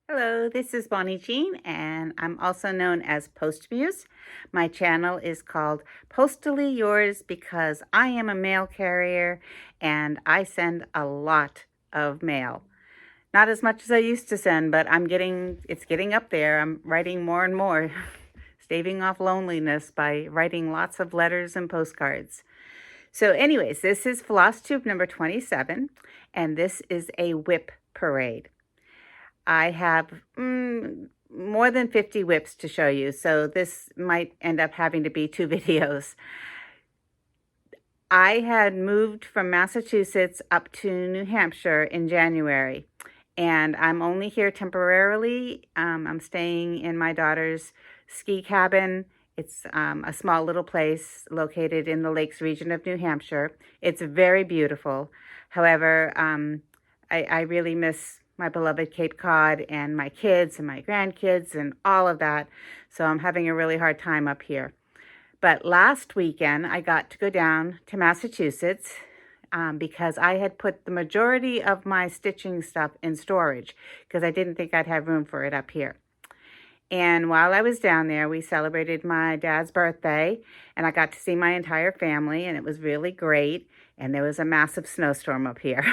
Hello, this is Bonnie Jeanne, and I'm also known as PostMuse. My channel is called Postally Yours because I am a mail carrier and I send a lot of mail. Not as much as I used to send, but it's getting up there. I'm writing more and more, staving off loneliness by writing lots of letters and postcards. So anyways, this is FlossTube number 27, and this is a WIP parade. I have more than 50 WIPs to show you, so this might end up having to be 2 videos. I had moved from Massachusetts up to New Hampshire in January, and I'm only here temporarily. I'm staying in my daughter's ski cabin. It's a small little place located in the Lakes region of New Hampshire. It's very beautiful. However, I really miss my beloved Cape Cod and my kids and my grandkids and all of that. So I'm having a really hard time up here. But last weekend, I got to go down to Massachusetts because I had put the majority of my stitching stuff in storage because I didn't think I'd have room for it up here. And while I was down there, we celebrated my dad's birthday, and I got to see my entire family, and it was really great. And there was a massive snowstorm up here.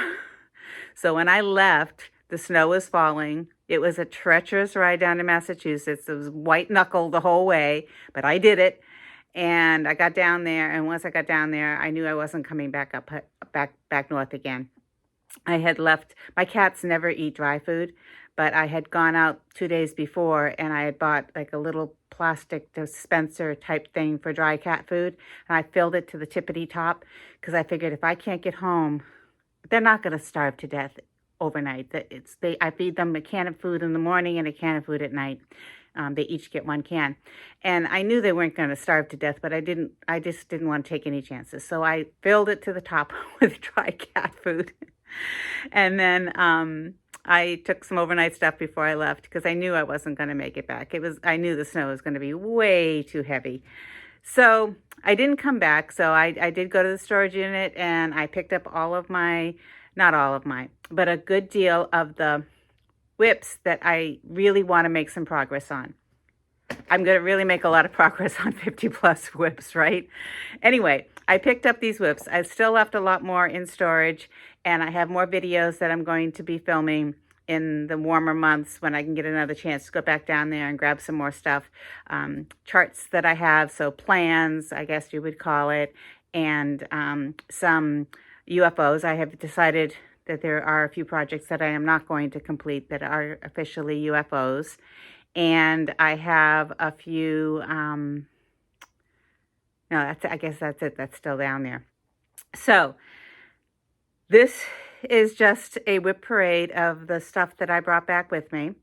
So when I left, the snow was falling. It was a treacherous ride down to Massachusetts. It was white knuckle the whole way, but I did it. And I got down there, and once I got down there, I knew I wasn't coming back north again. I had left. My cats never eat dry food, but I had gone out 2 days before, and I had bought like a little plastic dispenser type thing for dry cat food, and I filled it to the tippity top because I figured if I can't get home, they're not going to starve to death overnight. I feed them a can of food in the morning and a can of food at night. They each get 1 can. And I knew they weren't going to starve to death, but I just didn't want to take any chances. So I filled it to the top with dry cat food. And then I took some overnight stuff before I left because I knew I wasn't going to make it back. I knew the snow was going to be way too heavy. So I didn't come back. So I did go to the storage unit and I picked up not all of my, but a good deal of the WIPs that I really want to make some progress on. I'm going to really make a lot of progress on 50 plus WIPs, right? Anyway, I picked up these WIPs. I've still left a lot more in storage, and I have more videos that I'm going to be filming in the warmer months when I can get another chance to go back down there and grab some more stuff. Charts that I have, so plans, I guess you would call it, and some UFOs. I have decided that there are a few projects that I am not going to complete that are officially UFOs. And I have a few, I guess that's it. That's still down there. So this is just a WIP parade of the stuff that I brought back with me.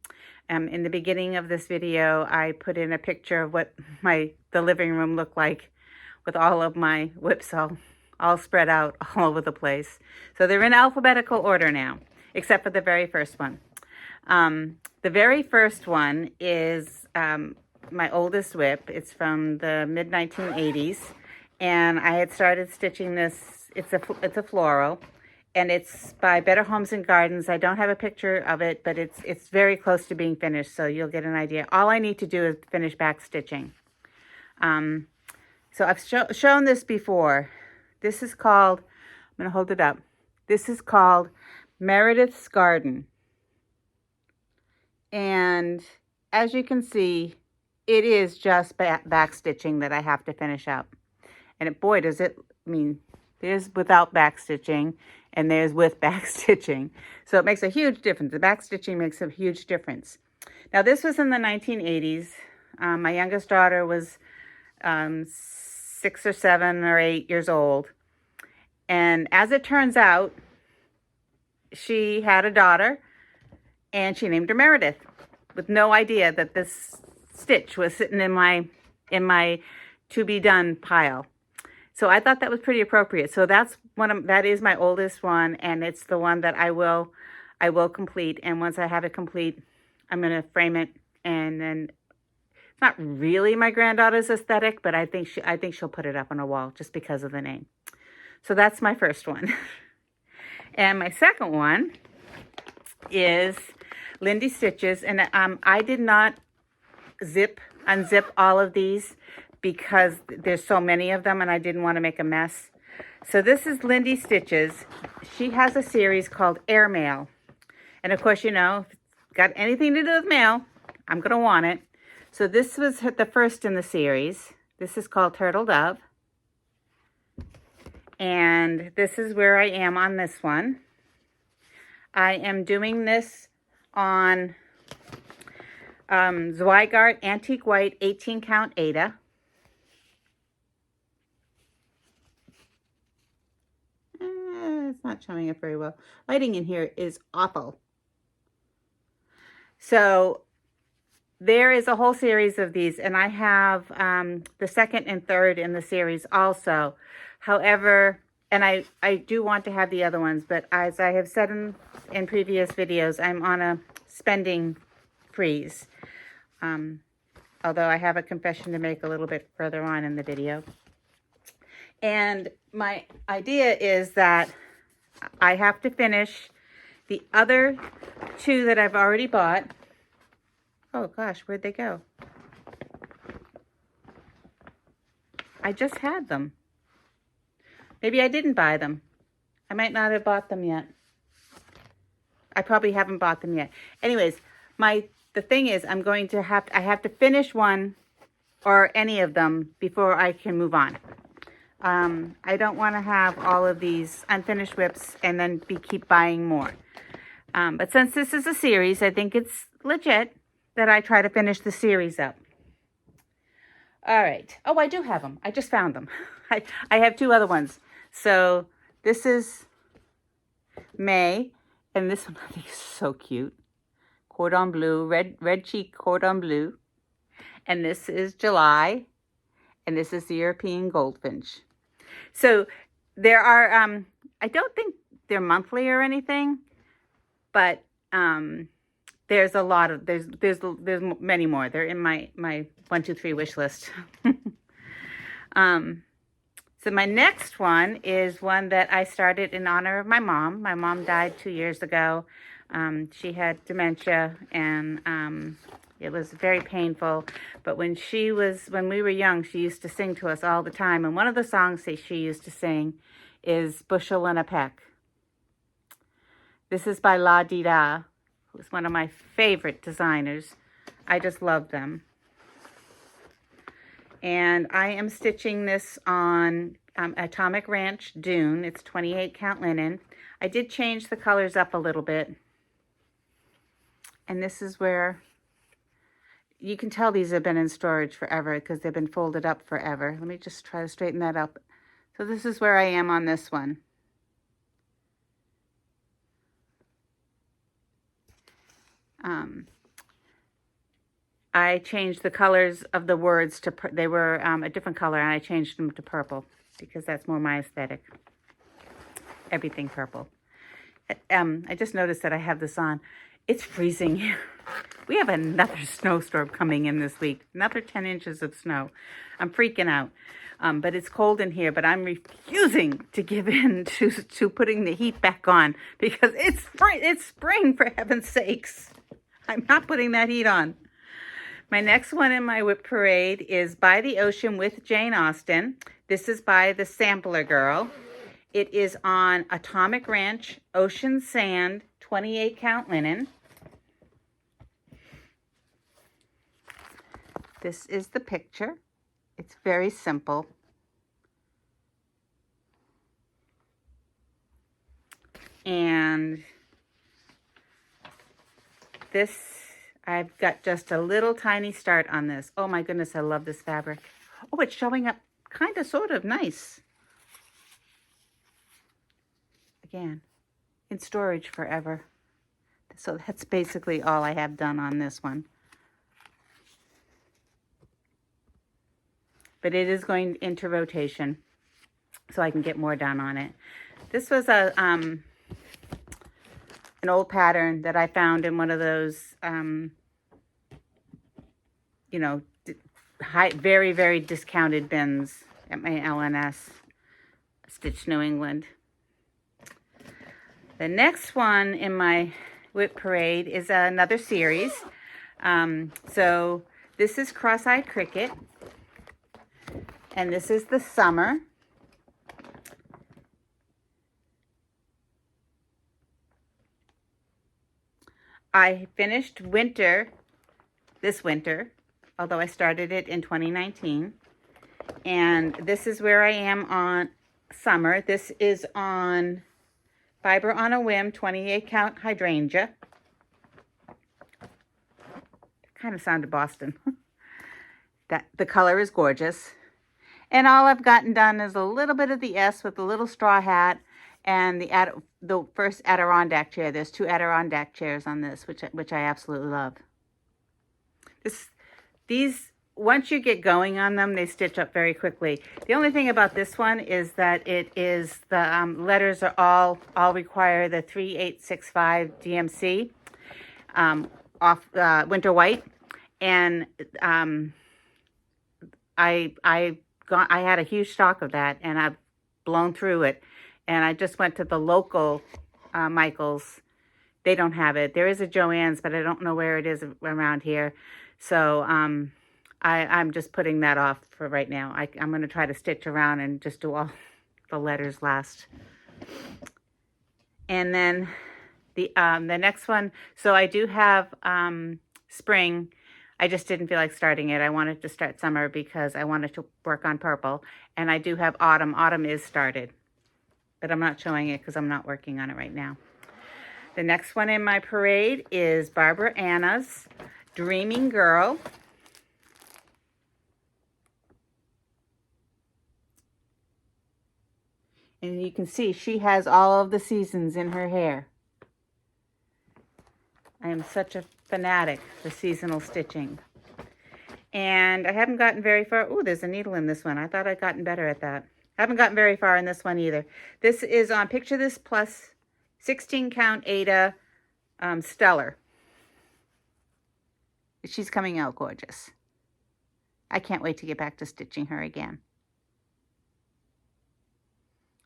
In the beginning of this video, I put in a picture of what the living room looked like with all of my WIPs all spread out all over the place. So they're in alphabetical order now, except for the very first one. The very first one is my oldest WIP. It's from the mid-1980s, and I had started stitching this. It's a floral, and it's by Better Homes and Gardens. I don't have a picture of it, but it's very close to being finished, so you'll get an idea. All I need to do is finish back stitching. So I've shown this before. This is called, I'm going to hold it up. This is called Meredith's Garden. And as you can see, it is just back stitching that I have to finish up. And boy, does it, there's without back stitching and there's with back stitching. So it makes a huge difference. The back stitching makes a huge difference. Now this was in the 1980s. My youngest daughter was 6 or 7 or 8 years old. And as it turns out, she had a daughter and she named her Meredith with no idea that this stitch was sitting in my to be done pile. So I thought that was pretty appropriate. So that is my oldest one, and it's the one that I will complete. And once I have it complete, I'm going to frame it, and then it's not really my granddaughter's aesthetic, but I think she'll put it up on a wall just because of the name. So that's my first one. And my second one is Lindy stitches, and I did not unzip all of these because there's so many of them and I didn't want to make a mess. So this is Lindy Stitches. She has a series called Airmail. And of course, you know, if it's got anything to do with mail, I'm going to want it. So this was the first in the series. This is called Turtle Dove. And this is where I am on this one. I am doing this on Zweigart Antique White 18 count Aida. It's not showing it very well. Lighting in here is awful. So there is a whole series of these, and I have the second and third in the series also. However, and I do want to have the other ones, but as I have said in previous videos, I'm on a spending freeze. Although I have a confession to make a little bit further on in the video. And my idea is that I have to finish the other two that I've already bought. Oh gosh, where'd they go? I just had them. Maybe I didn't buy them. I might not have bought them yet. I probably haven't bought them yet. Anyways, the thing is, I have to finish one or any of them before I can move on. I don't want to have all of these unfinished WIPs and then keep buying more. But since this is a series, I think it's legit that I try to finish the series up. All right. Oh, I do have them. I just found them. I have two other ones. So this is May, and this one I think is so cute. Cordon bleu, red cheek cordon bleu. And this is July, and this is the European goldfinch. So there are, I don't think they're monthly or anything, but there's a lot of, there's many more. They're in my 1, 2, 3 wish list. So my next one is one that I started in honor of my mom. My mom died 2 years ago. She had dementia, and it was very painful. But when we were young, she used to sing to us all the time. And one of the songs that she used to sing is Bushel and a Peck. This is by La Dida, who's one of my favorite designers. I just love them. And I am stitching this on Atomic Ranch Dune. It's 28 count linen. I did change the colors up a little bit. And this is where you can tell these have been in storage forever because they've been folded up forever. Let me just try to straighten that up. So this is where I am on this one. I changed the colors of the words to, they were a different color, and I changed them to purple because that's more my aesthetic. Everything purple. I just noticed that I have this on. It's freezing here. We have another snowstorm coming in this week. Another 10 inches of snow. I'm freaking out. But it's cold in here, but I'm refusing to give in to putting the heat back on because it's spring, for heaven's sakes. I'm not putting that heat on. My next one in my WIP parade is By the Ocean with Jane Austen. This is by the Sampler Girl. It is on Atomic Ranch Ocean Sand 28 count linen. This is the picture. It's very simple. And this, I've got just a little tiny start on this. Oh my goodness, I love this fabric. Oh, it's showing up kind of, sort of nice. Again, in storage forever. So that's basically all I have done on this one. But it is going into rotation so I can get more done on it. This was an old pattern that I found in one of those, you know, very, very discounted bins at my LNS, Stitch New England. The next one in my WIP Parade is another series. So this is Cross-Eyed Cricket, and this is the summer. I finished winter this winter, although I started it in 2019. And this is where I am on summer. This is on Fiber on a Whim 28 count Hydrangea. Kind of sounded Boston. The color is gorgeous. And all I've gotten done is a little bit of the S with a little straw hat and the first Adirondack chair. There's 2 Adirondack chairs on this, which I absolutely love. These, once you get going on them, they stitch up very quickly. The only thing about this one is that it is, the letters are all require the 3865 DMC off winter white. And I had a huge stock of that, and I've blown through it. And I just went to the local Michael's. They don't have it. There is a Joann's, but I don't know where it is around here. So I'm just putting that off for right now. I'm going to try to stitch around and just do all the letters last. And then the next one, so I do have spring. I just didn't feel like starting it. I wanted to start summer because I wanted to work on purple. And I do have autumn. Autumn is started, but I'm not showing it because I'm not working on it right now. The next one in my parade is Barbara Anna's Dreaming Girl. And you can see she has all of the seasons in her hair. I am such a fanatic for seasonal stitching. And I haven't gotten very far. Oh, there's a needle in this one. I thought I'd gotten better at that. I haven't gotten very far in this one either. This is on Picture This Plus 16 count Aida Stellar. She's coming out gorgeous. I can't wait to get back to stitching her again.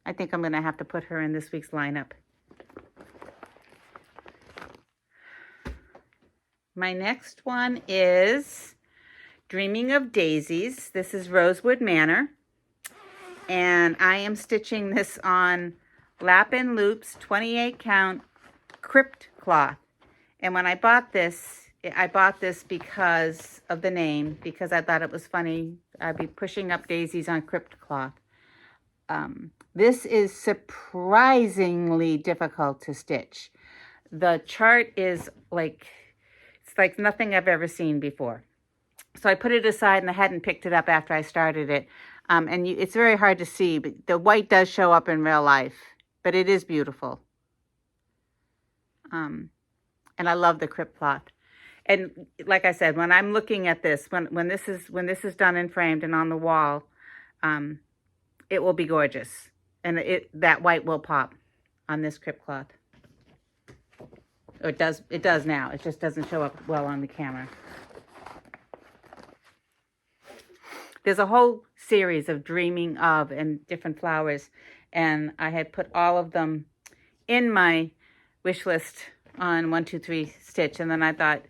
I think I'm going to have to put her in this week's lineup. My next one is Dreaming of Daisies. This is Rosewood Manor. And I am stitching this on Lapin Loops 28 count Crypt Cloth. And when I bought this because of the name, because I thought it was funny. I'd be pushing up daisies on Crypt Cloth. This is surprisingly difficult to stitch. The chart is like, it's like nothing I've ever seen before. So I put it aside and I hadn't picked it up after I started it. It's very hard to see, but the white does show up in real life, but it is beautiful. And I love the Crypt Cloth. And like I said, when I'm looking at this, when this is done and framed and on the wall, it will be gorgeous. And that white will pop on this Crypt Cloth. Or it does now. It just doesn't show up well on the camera. There's a whole series of Dreaming of and different flowers. And I had put all of them in my wish list on 1, 2, 3 stitch. And then I thought,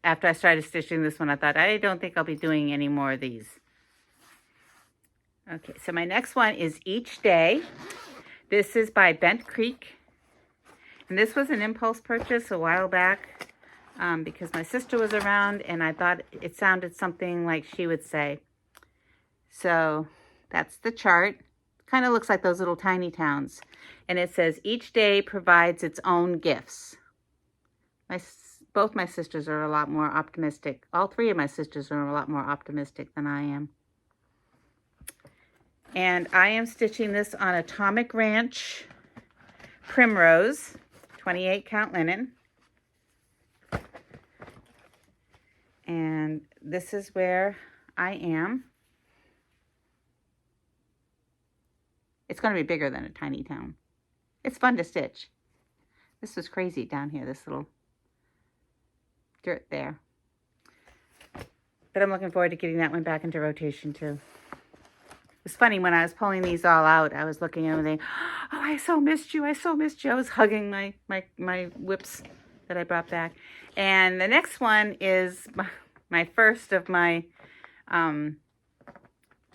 after I started stitching this one, I thought, I don't think I'll be doing any more of these. Okay, so my next one is Each Day. This is by Bent Creek. And this was an impulse purchase a while back because my sister was around and I thought it sounded something like she would say. So that's the chart. Kind of looks like those little tiny towns. And it says, each day provides its own gifts. Both my sisters are a lot more optimistic. All 3 of my sisters are a lot more optimistic than I am. And I am stitching this on Atomic Ranch Primrose, 28 count linen. And this is where I am. It's going to be bigger than a tiny town. It's fun to stitch. This was crazy down here, this little dirt there. But I'm looking forward to getting that one back into rotation too. It's funny, when I was pulling these all out, I was looking at them and thinking, oh, I so missed you. I so missed you. I was hugging my WIPs that I brought back. And the next one is my first of my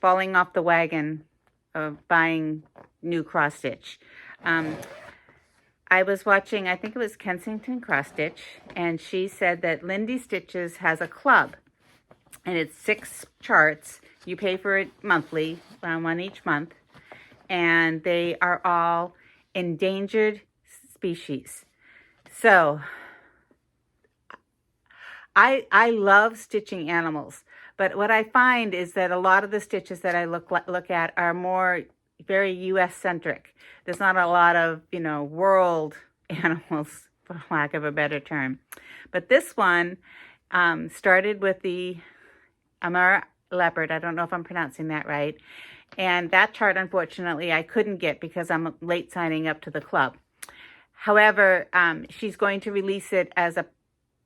falling off the wagon of buying new cross stitch. I was watching, I think it was Kensington Cross Stitch, and she said that Lindy Stitches has a club, and it's 6 charts. You pay for it monthly, one each month, and they are all endangered species. So I love stitching animals, but what I find is that a lot of the stitches that I look at are more very U.S. centric. There's not a lot of, world animals, for lack of a better term. But this one started with the Amur leopard. I don't know if I'm pronouncing that right. And that chart, unfortunately, I couldn't get because I'm late signing up to the club. However, she's going to release it as a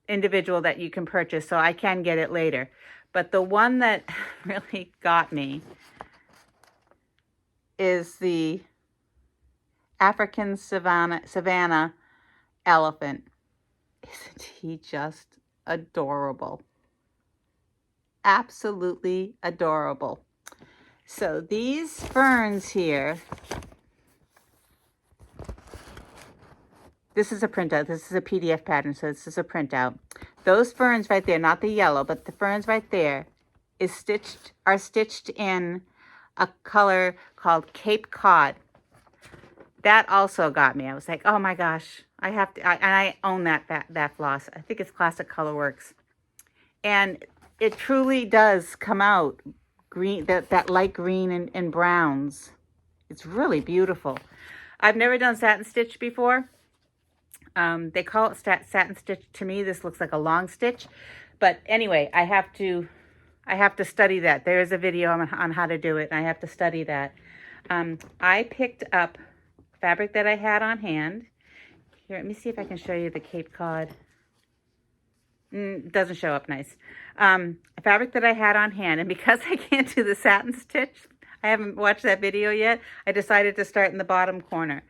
individual that you can purchase, so I can get it later. But the one that really got me is the African Savanna elephant. Isn't he just adorable? Absolutely adorable. So these ferns here, this is a printout. This is a PDF pattern, so this is a printout. Those ferns right there, not the yellow, but the ferns right there are stitched in a color called Cape Cod. That also got me. I was like, oh my gosh, I have to, and I own that floss. I think it's Classic Colorworks. And it truly does come out green, that light green and browns. It's really beautiful. I've never done satin stitch before. They call it satin stitch. To me, this looks like a long stitch. But anyway, I have to study that. There is a video on how to do it, and I have to study that. I picked up fabric that I had on hand. Here, let me see if I can show you the Cape Cod. It doesn't show up nice. A fabric that I had on hand, and because I can't do the satin stitch, I haven't watched that video yet, I decided to start in the bottom corner.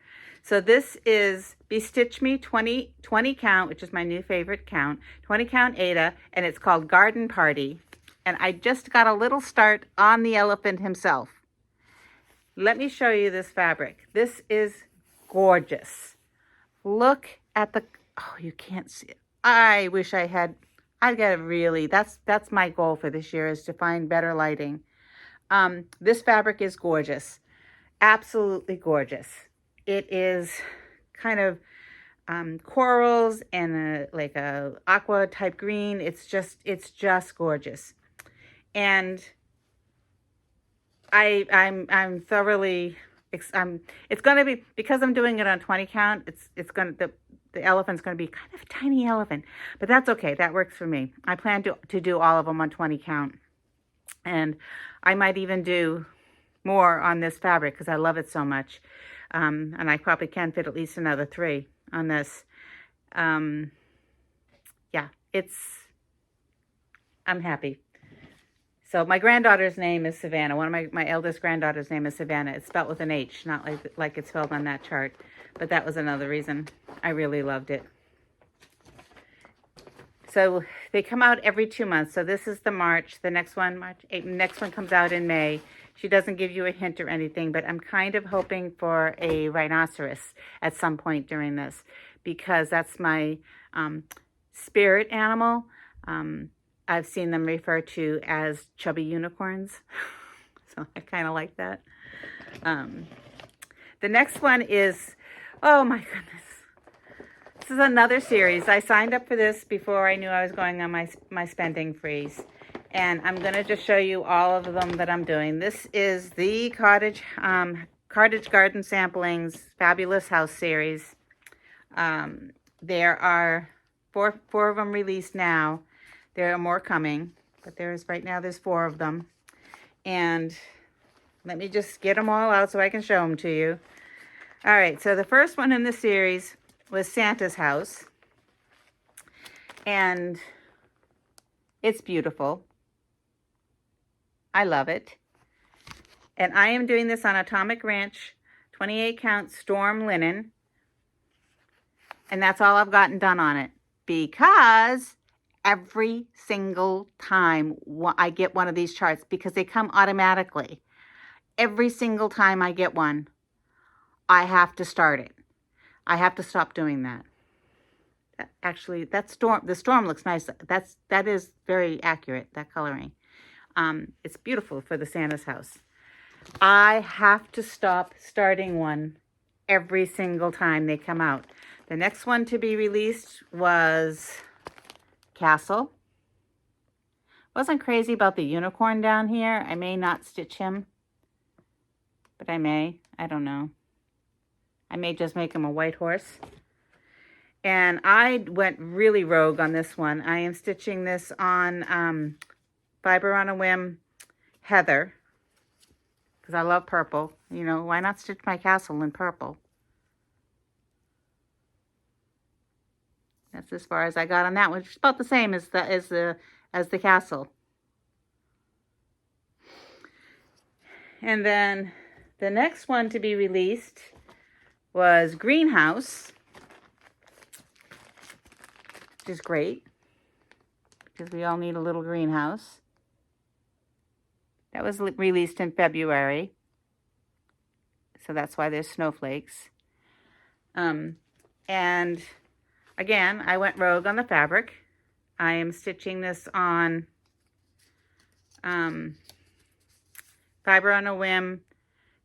So this is BeStitchMe 20 count, which is my new favorite count, 20 count Aida, and it's called Garden Party. And I just got a little start on the elephant himself. Let me show you this fabric. This is gorgeous. Look at the, oh, you can't see it. I wish I got to really, that's my goal for this year, is to find better lighting. This fabric is gorgeous. Absolutely gorgeous. It is kind of corals and like a aqua type green. It's just gorgeous. And I'm thoroughly, it's going to be, because I'm doing it on 20 count, the elephant's going to be kind of a tiny elephant, but that's okay. That works for me. I plan to do all of them on 20 count. And I might even do more on this fabric because I love it so much. And I probably can fit at least another 3 on this. Yeah, I'm happy. So my granddaughter's name is Savanna. One of my eldest granddaughter's name is Savanna. It's spelled with an H, not like it's spelled on that chart. But that was another reason I really loved it. So they come out every 2 months. So this is the March. The next one, next one comes out in May. She doesn't give you a hint or anything, but I'm kind of hoping for a rhinoceros at some point during this, because that's my spirit animal. I've seen them referred to as chubby unicorns. So I kind of like that. The next one is, oh my goodness. This is another series. I signed up for this before I knew I was going on my spending freeze. And I'm going to just show you all of them that I'm doing. This is the Cottage Garden Samplings Fabulous House series. There are four of them released now. There are more coming, but right now there's 4 of them. And let me just get them all out so I can show them to you. All right, so the first one in the series was Santa's House. And it's beautiful. I love it. And I am doing this on Atomic Ranch 28 count Storm Linen. And that's all I've gotten done on it. because every single time I get one of these charts, because they come automatically, every single time I get one, I have to start it. I have to stop doing that. Actually, the storm looks nice. That is very accurate, that coloring. It's beautiful for the Santa's house. I have to stop starting one every single time they come out. The next one to be released was Castle. Wasn't crazy about the unicorn down here. I may not stitch him, but I may. I don't know. I may just make him a white horse. And I went really rogue on this one. I am stitching this on Fiber on a Whim Heather, because I love purple. You know, why not stitch my castle in purple? That's as far as I got on that one, which is about the same as the castle. And then the next one to be released was Greenhouse, which is great because we all need a little greenhouse. That was released in February, so that's why there's snowflakes. And again, I went rogue on the fabric. I am stitching this on Fiber on a Whim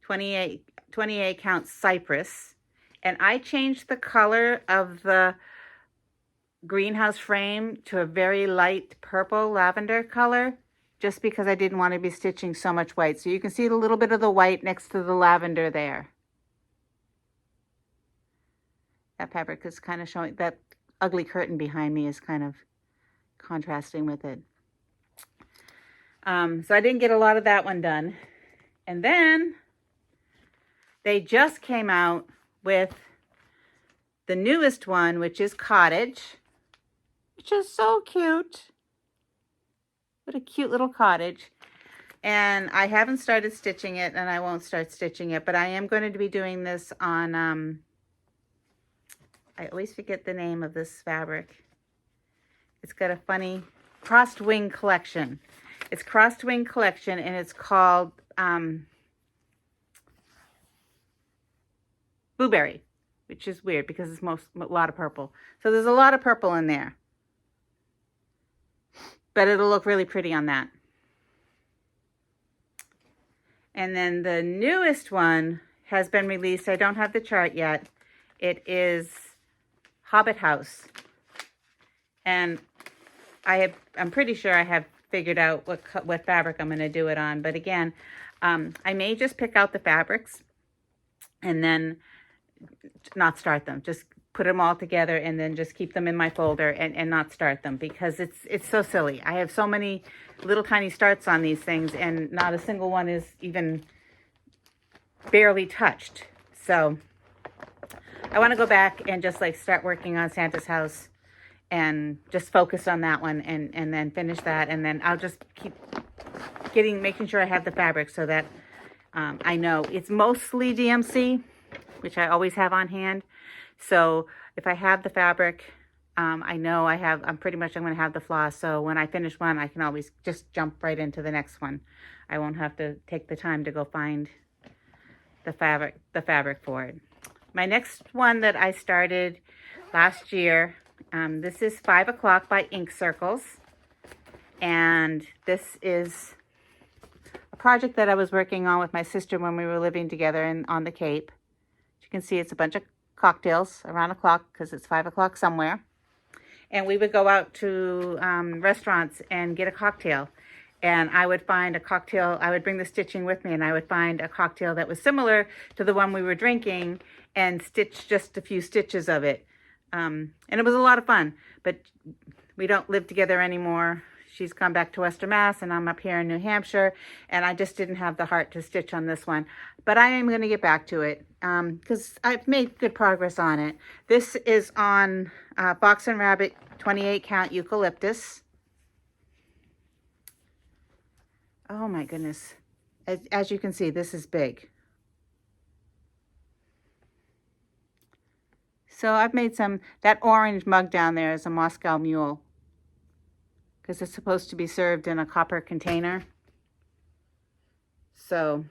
28 count Cypress, and I changed the color of the greenhouse frame to a very light purple lavender color, just because I didn't want to be stitching so much white. So you can see a little bit of the white next to the lavender there. That fabric is kind of showing, that ugly curtain behind me is kind of contrasting with it. So I didn't get a lot of that one done. And then they just came out with the newest one, which is Cottage, which is so cute. What a cute little cottage. And I haven't started stitching it, and I won't start stitching it, but I am going to be doing this on, I always forget the name of this fabric. It's got a funny crossed wing collection. It's crossed wing collection, and it's called Blueberry, which is weird because it's a lot of purple. So there's a lot of purple in there. But it'll look really pretty on that. And then the newest one has been released. I don't have the chart yet. It is Hobbit House. And I'm pretty sure I have figured out what fabric I'm going to do it on. But again, I may just pick out the fabrics and then not start them. Just put them all together and then just keep them in my folder and not start them, because it's so silly. I have so many little tiny starts on these things and not a single one is even barely touched. So I want to go back and just like start working on Santa's house and just focus on that one and then finish that. And then I'll just keep making sure I have the fabric so that I know it's mostly DMC, which I always have on hand. So if I have the fabric, I know I'm pretty much going to have the floss. So when I finish one, I can always just jump right into the next one. I won't have to take the time to go find the fabric for it. My next one that I started last year, this is 5 o'clock by Ink Circles. And this is a project that I was working on with my sister when we were living together on the Cape. As you can see, it's a bunch of cocktails around the clock because it's 5 o'clock somewhere. And we would go out to restaurants and get a cocktail. And I would find a cocktail, I would bring the stitching with me, and I would find a cocktail that was similar to the one we were drinking and stitch just a few stitches of it. And it was a lot of fun, but we don't live together anymore. She's gone back to Western Mass, and I'm up here in New Hampshire, and I just didn't have the heart to stitch on this one. But I am going to get back to it because I've made good progress on it. This is on Fox and Rabbit 28 count Eucalyptus. Oh my goodness. As you can see, this is big. So I've made some, that orange mug down there is a Moscow Mule, because it's supposed to be served in a copper container. So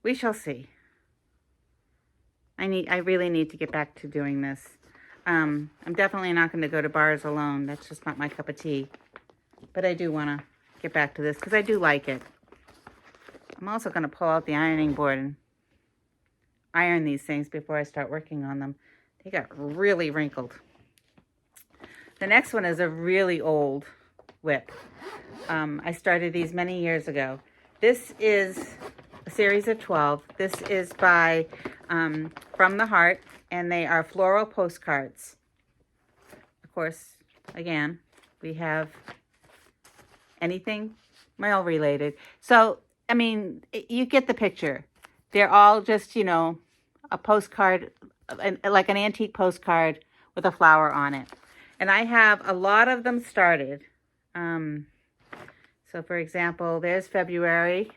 we shall see. I really need to get back to doing this. I'm definitely not going to go to bars alone. That's just not my cup of tea. But I do want to get back to this because I do like it. I'm also going to pull out the ironing board and iron these things before I start working on them. They got really wrinkled. The next one is a really old WIP. I started these many years ago. This is a series of 12. This is by From the Heart, and they are floral postcards. Of course, again, we have anything mail related. So, I mean, you get the picture. They're all just, you know, a postcard, like an antique postcard with a flower on it. And I have a lot of them started. So, for example, there's February.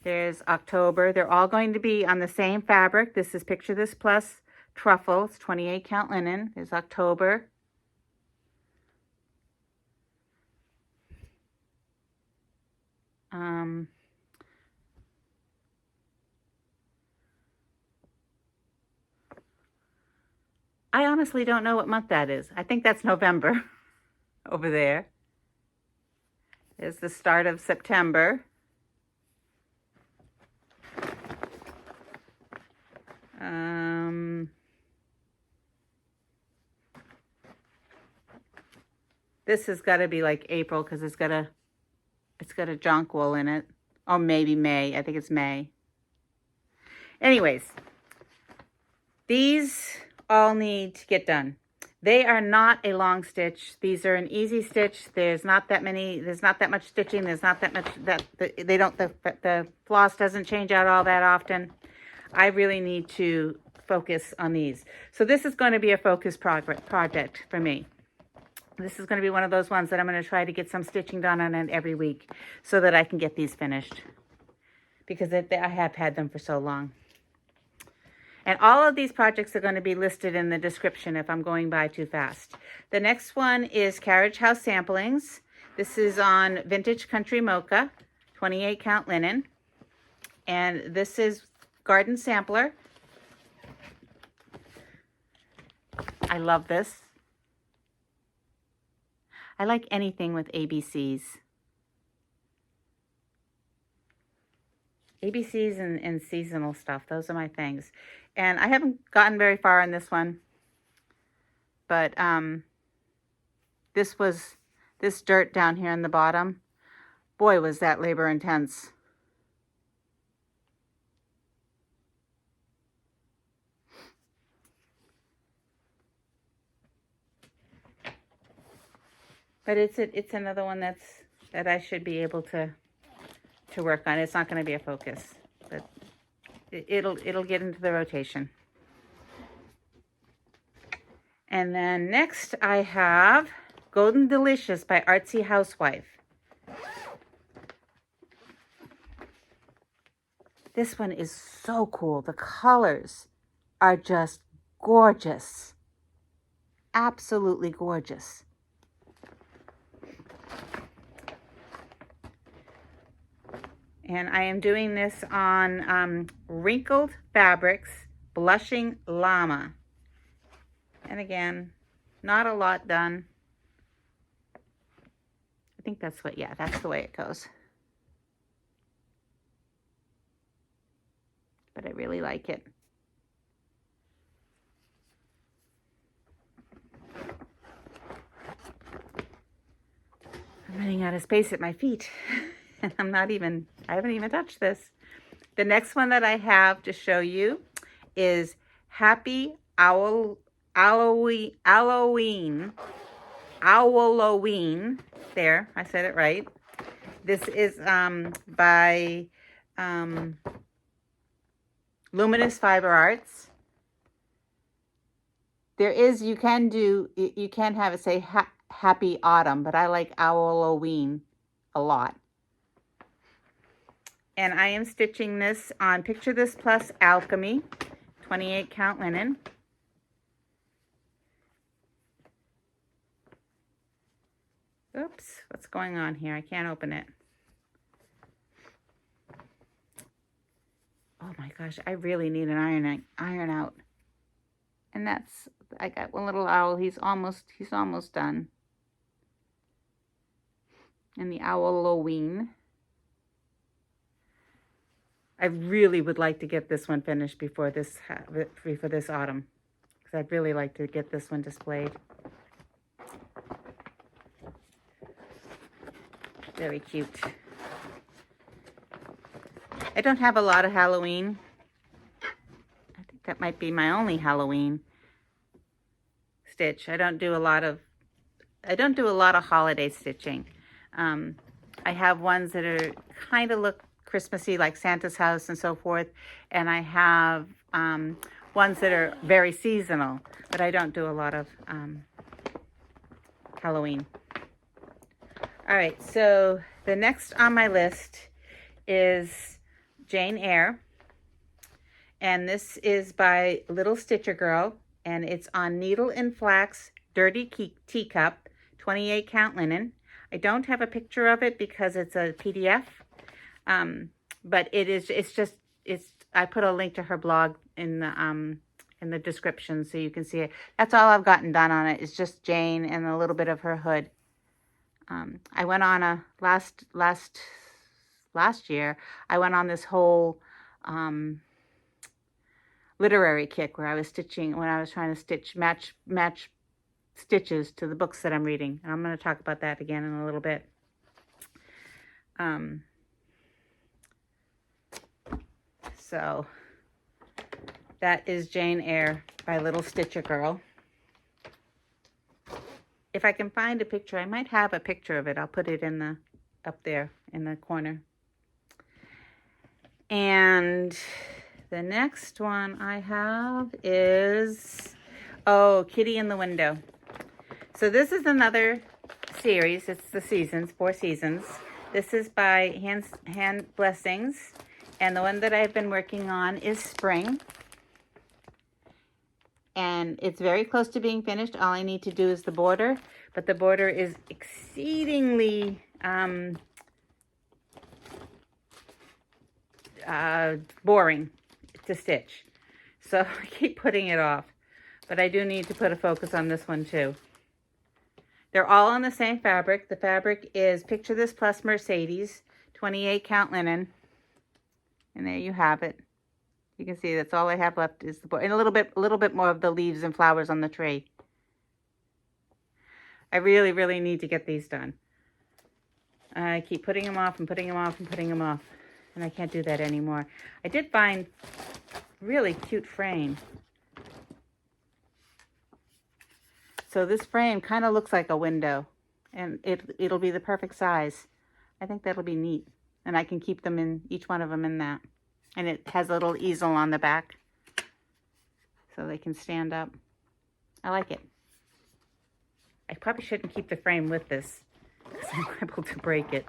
There's October. They're all going to be on the same fabric. This is Picture This Plus Truffle. It's 28 count linen. There's October. I honestly don't know what month that is. I think that's November over there. There's the start of September. This has got to be like April because it's got a jonquil in it. Or maybe May. I think it's May. Anyways, these all need to get done. They are not a long stitch. These are an easy stitch. There's not that much stitching. There's not that much the floss doesn't change out all that often. I really need to focus on these. So this is going to be a focus project for me. This is going to be one of those ones that I'm going to try to get some stitching done on it every week so that I can get these finished, because I have had them for so long. And all of these projects are going to be listed in the description if I'm going by too fast. The next one is Carriage House Samplings. This is on Vintage Country Mocha, 28 count linen. And this is Garden Sampler. I love this. I like anything with ABCs. ABCs and seasonal stuff. Those are my things. And I haven't gotten very far on this one. But this dirt down here in the bottom. Boy, was that labor intense. But it's another one that I should be able to work on. It's not going to be a focus, but it'll get into the rotation. And then next I have Golden Delicious by Artsy Housewife. This one is so cool. The colors are just gorgeous. Absolutely gorgeous. And I am doing this on Wrinkled Fabrics Blushing Llama. And again, not a lot done. I think that's the way it goes. But I really like it. I'm running out of space at my feet. And I haven't even touched this. The next one that I have to show you is Happy Halloween. There, I said it right. This is by Luminous Fiber Arts. You can have it say Happy Autumn, but I like Halloween a lot. And I am stitching this on Picture This Plus Alchemy, 28 count linen. Oops, what's going on here? I can't open it. Oh my gosh, I really need an iron out. And that's, I got one little owl. He's almost done. And the Owloween. I really would like to get this one finished before this autumn, because I'd really like to get this one displayed. Very cute. I don't have a lot of Halloween. I think that might be my only Halloween stitch. I don't do a lot of holiday stitching. I have ones that are kind of look Christmassy, like Santa's house and so forth, and I have ones that are very seasonal, but I don't do a lot of Halloween. All right, so the next on my list is Jane Eyre, and this is by Little Stitcher Girl, and it's on Needle and Flax Dirty Teacup, 28 count linen. I don't have a picture of it because it's a PDF, but I put a link to her blog in the description so you can see it. That's all I've gotten done on it, is just Jane and a little bit of her hood. I went on a last year, I went on this whole literary kick where I was trying to stitch match stitches to the books that I'm reading. And I'm going to talk about that again in a little bit. So that is Jane Eyre by Little Stitcher Girl. If I can find a picture, I might have a picture of it. I'll put it up there in the corner. And the next one I have is, Kitty in the Window. So this is another series. It's the seasons, 4 seasons. This is by Hand Blessings. And the one that I've been working on is Spring. And it's very close to being finished. All I need to do is the border, but the border is exceedingly boring to stitch. So I keep putting it off, but I do need to put a focus on this one too. They're all on the same fabric. The fabric is Picture This Plus Mercedes, 28 count linen. And there you have it. You can see that's all I have left is the border, and a little bit more of the leaves and flowers on the tray. I really, really need to get these done. I keep putting them off and putting them off and putting them off, and I can't do that anymore. I did find really cute frame. So this frame kind of looks like a window, and it'll be the perfect size. I think that'll be neat, and I can keep them in, each one of them in that. And it has a little easel on the back so they can stand up. I like it. I probably shouldn't keep the frame with this because I'm liable to break it.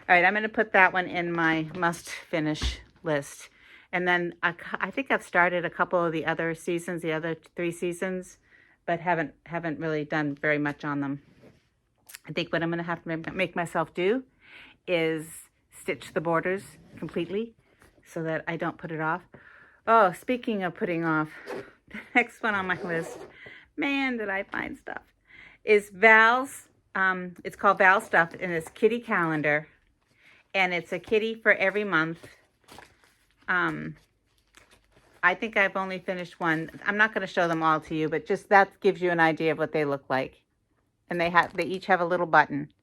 All right, I'm going to put that one in my must finish list. And then I think I've started a couple of the other seasons, the other 3 seasons, but haven't really done very much on them. I think what I'm going to have to make myself do is stitch the borders completely, so that I don't put it off. Oh, speaking of putting off, the next one on my list, man, did I find stuff, is Val's, it's called Val Stuff, and it's Kitty Calendar, and it's a kitty for every month. I think I've only finished one. I'm not going to show them all to you, but just that gives you an idea of what they look like. And they each have a little button.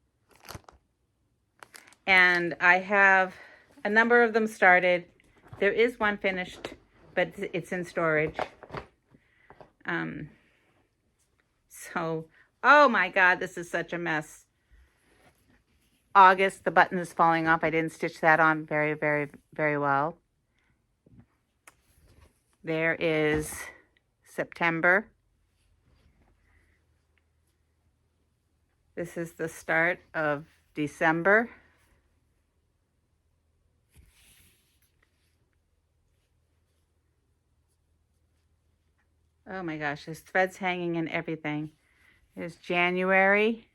And I have a number of them started. There is one finished, but it's in storage. So, oh my God, this is such a mess. August, the button is falling off. I didn't stitch that on very, very, very well. There is September. This is the start of December. Oh my gosh, there's threads hanging and everything. There's January.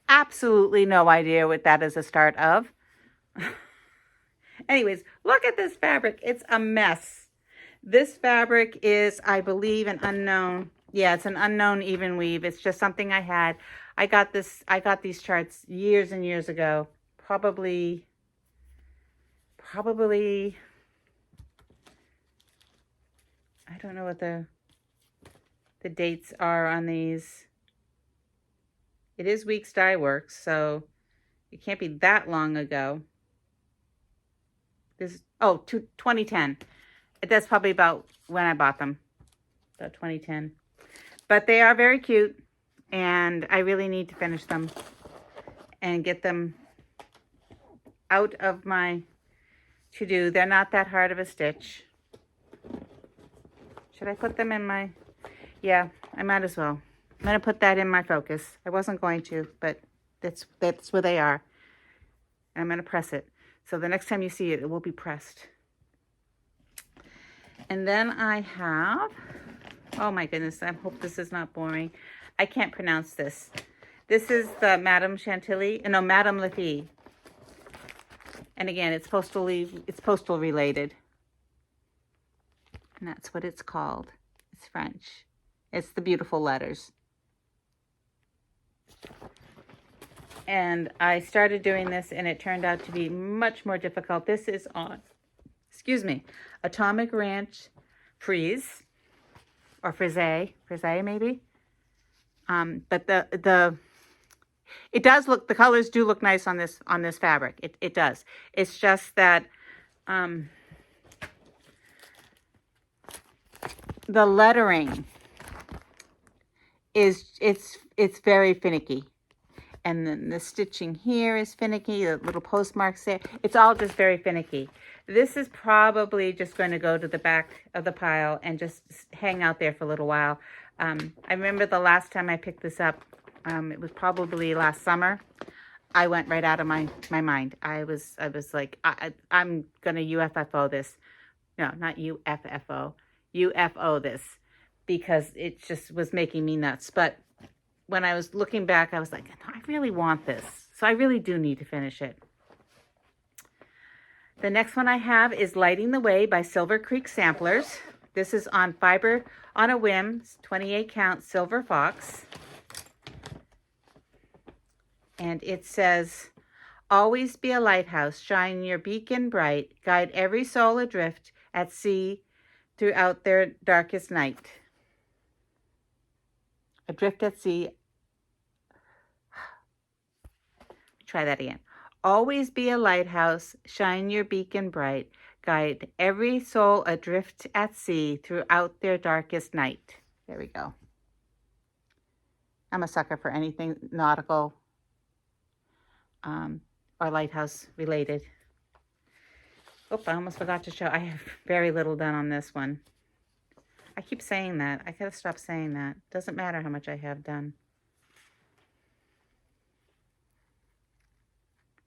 Absolutely no idea what that is a start of. Anyways, look at this fabric. It's a mess. This fabric is, I believe, an unknown. Yeah, it's an unknown even weave. It's just something I had. I got these charts years and years ago. Probably, I don't know what the dates are on these. It is Weeks Dye Works, so it can't be that long ago. This, oh, 2010. That's probably about when I bought them, about 2010. But they are very cute, and I really need to finish them and get them out of my to-do. They're not that hard of a stitch. Should I put them in my... Yeah, I might as well. I'm going to put that in my focus. I wasn't going to, but that's where they are. And I'm going to press it. So the next time you see it, it will be pressed. And then I have... Oh my goodness, I hope this is not boring. I can't pronounce this. This is the Madame Chantilly, no, Madame Lefy. And again, it's postal related. And that's what it's called. It's French. It's the beautiful letters. And I started doing this and it turned out to be much more difficult. This is on, Atomic Ranch Frise, or Frise maybe. But it does look, the colors do look nice on this fabric. It does. It's just that the lettering is, it's very finicky. And then the stitching here is finicky, the little postmarks there. It's all just very finicky. This is probably just going to go to the back of the pile and just hang out there for a little while. I remember the last time I picked this up, it was probably last summer. I went right out of my mind. I was like, I'm going to UFFO this. No, not UFFO. UFO this. Because it just was making me nuts. But when I was looking back, I was like, I really want this. So I really do need to finish it. The next one I have is Lighting the Way by Silver Creek Samplers. This is on Fiber on a Whim, 28 count Silver Fox. And it says, always be a lighthouse, shine your beacon bright, guide every soul adrift at sea throughout their darkest night. Adrift at sea. Try that again. Always be a lighthouse, shine your beacon bright, guide every soul adrift at sea throughout their darkest night. There we go. I'm a sucker for anything nautical or lighthouse related. Oh, I almost forgot to show. I have very little done on this one. I keep saying that. I gotta stop saying that. Doesn't matter how much I have done.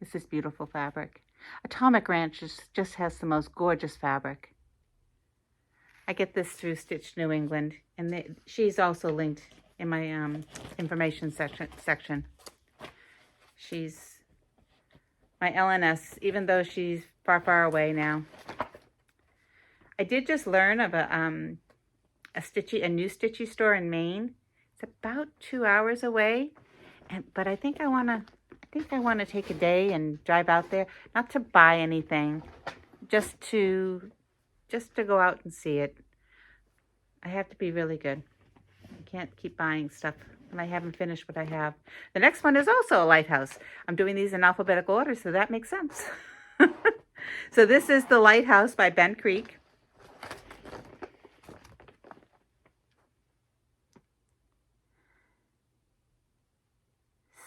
This is beautiful fabric. Atomic Ranch just has the most gorgeous fabric. I get this through Stitch New England, and she's also linked in my information section. She's my LNS, even though she's far, far away now. I did just learn of a new Stitchy store in Maine. It's about 2 hours away, but I think I want to take a day and drive out there, not to buy anything, just to go out and see it. I have to be really good. I can't keep buying stuff and I haven't finished what I have. The next one is also a lighthouse. I'm doing these in alphabetical order, so that makes sense. So this is The Lighthouse by Bent Creek.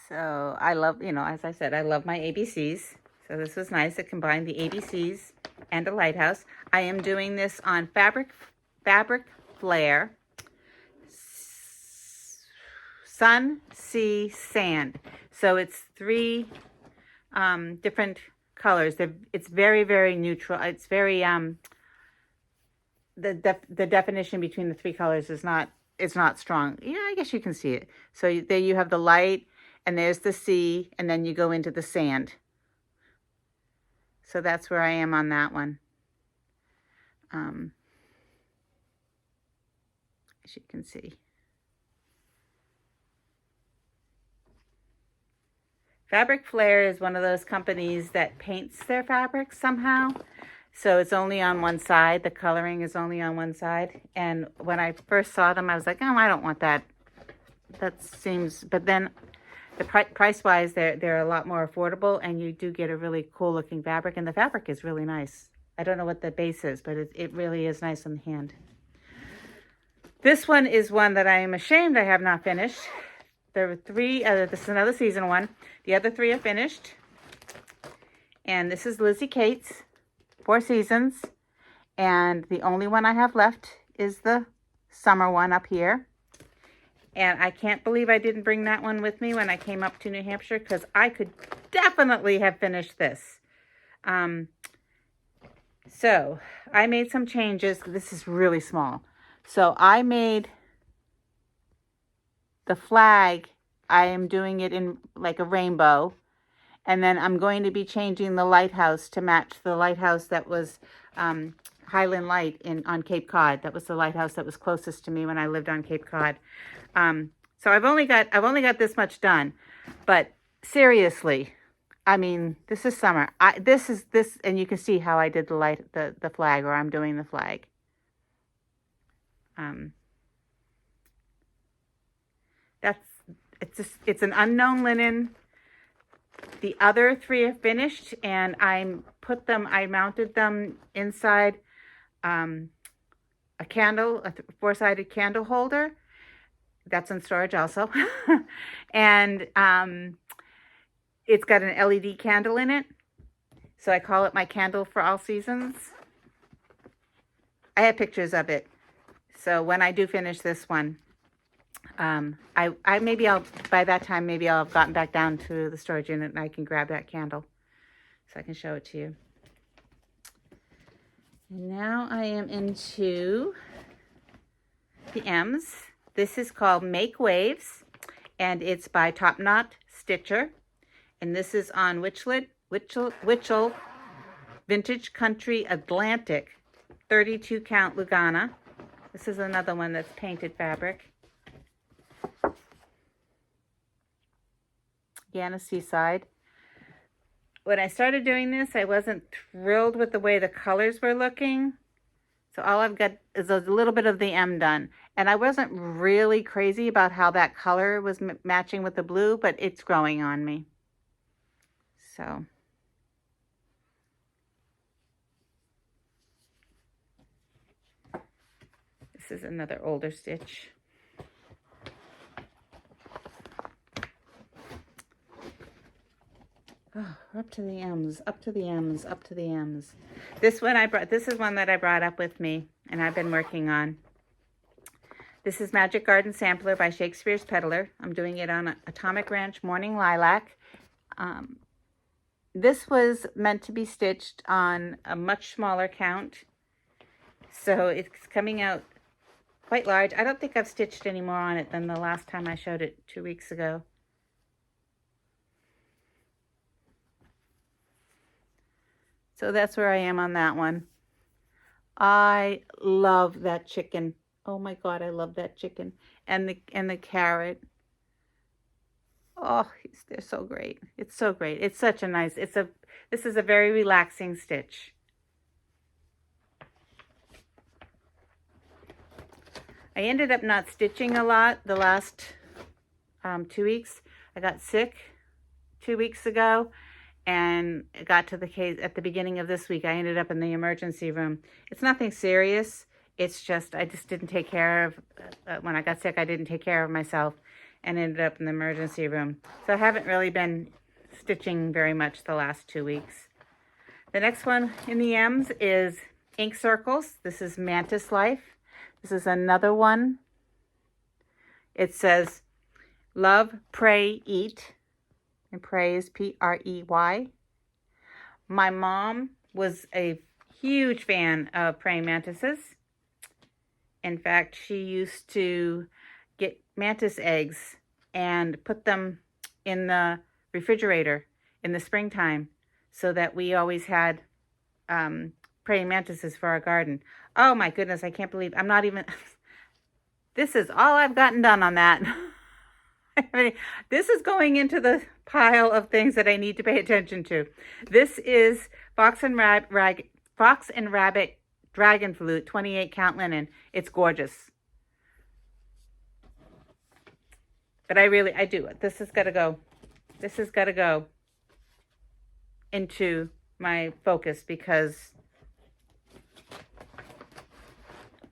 So I love, as I said, I love my ABCs. So this was nice. It combined the ABCs and a lighthouse. I am doing this on Fabric Flare, Sun, Sea, Sand. So it's 3 different colors. It's very, very neutral. It's very, the definition between the three colors is not, it's not strong. Yeah, I guess you can see it. So there you have the light, and there's the sea, and then you go into the sand. So that's where I am on that one. As you can see. Fabric Flair is one of those companies that paints their fabrics somehow. So it's only on one side. The coloring is only on one side. And when I first saw them, I was like, oh, I don't want that. That seems, but then the price-wise, they're a lot more affordable, and you do get a really cool-looking fabric, and the fabric is really nice. I don't know what the base is, but it really is nice on the hand. This one is one that I am ashamed I have not finished. There were three, this is another season one. The other three are finished. And this is Lizzie Kate's 4 Seasons. And the only one I have left is the summer one up here. And I can't believe I didn't bring that one with me when I came up to New Hampshire, because I could definitely have finished this. So I made some changes. This is really small. So I made the flag, I am doing it in like a rainbow. And then I'm going to be changing the lighthouse to match the lighthouse that was Highland Light on Cape Cod. That was the lighthouse that was closest to me when I lived on Cape Cod. So I've only got this much done, but seriously, I mean, this is summer. This, and you can see how I did the flag, or I'm doing the flag. It's an unknown linen. The other 3 are finished, and I mounted them inside a 4-sided candle holder. That's in storage also. And it's got an LED candle in it. So I call it my candle for all seasons. I have pictures of it. So when I do finish this one, by that time, maybe I'll have gotten back down to the storage unit and I can grab that candle so I can show it to you. And now I am into the M's. This is called Make Waves, and it's by Top Knot Stitcher. And this is on Witchell Vintage Country Atlantic 32 count Lugana. This is another one that's painted fabric. Guyana Seaside. When I started doing this, I wasn't thrilled with the way the colors were looking. So all I've got is a little bit of the M done. And I wasn't really crazy about how that color was matching with the blue, but it's growing on me. So. This is another older stitch. Oh, up to the M's, up to the M's, up to the M's. This is one that I brought up with me, and I've been working on. This is Magic Garden Sampler by Shakespeare's Peddler. I'm doing it on Atomic Ranch Morning Lilac. This was meant to be stitched on a much smaller count, so it's coming out quite large. I don't think I've stitched any more on it than the last time I showed it 2 weeks ago. So that's where I am on that one. I love that chicken. Oh my God, I love that chicken. And the carrot. Oh, they're so great. It's so great. It's such a nice, this is a very relaxing stitch. I ended up not stitching a lot the last 2 weeks. I got sick 2 weeks ago. And it got to the case at the beginning of this week. I ended up in the emergency room. It's nothing serious. It's just, I just didn't take care of, when I got sick, I didn't take care of myself and ended up in the emergency room. So I haven't really been stitching very much the last 2 weeks. The next one in the M's is Ink Circles. This is Mantis Life. This is another one. It says, Love, Pray, Eat. and prey is Prey. My mom was a huge fan of praying mantises. In fact, she used to get mantis eggs and put them in the refrigerator in the springtime so that we always had praying mantises for our garden. Oh my goodness, I can't believe I'm not even... This is all I've gotten done on that. I mean, this is going into the pile of things that I need to pay attention to. This is Fox and Rabbit Dragon Flute 28 count linen. It's gorgeous. But I do it. This has got to go. This has got to go into my focus because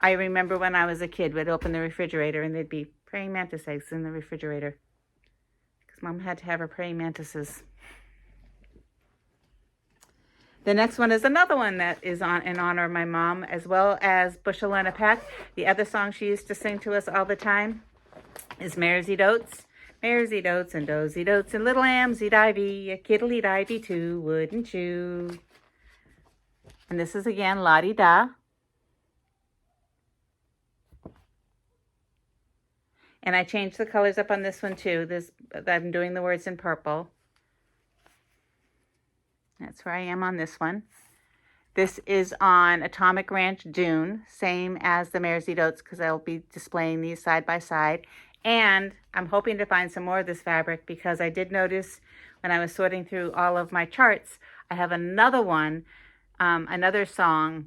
I remember when I was a kid, we'd open the refrigerator and there'd be praying mantis eggs in the refrigerator because Mom had to have her praying mantises. The next one is another one that is in honor of my mom, as well as Bushel and a Peck. The other song she used to sing to us all the time is Mares Eat Oats. Mares eat oats and does eat oats and little lambs eat ivy. A kid'll eat ivy too, wouldn't you? And this is again La-Di-Da. And I changed the colors up on this one too. I'm doing the words in purple. That's where I am on this one. This is on Atomic Ranch Dune, same as the Mares Eat Oats because I'll be displaying these side by side. And I'm hoping to find some more of this fabric because I did notice when I was sorting through all of my charts, I have another one, another song,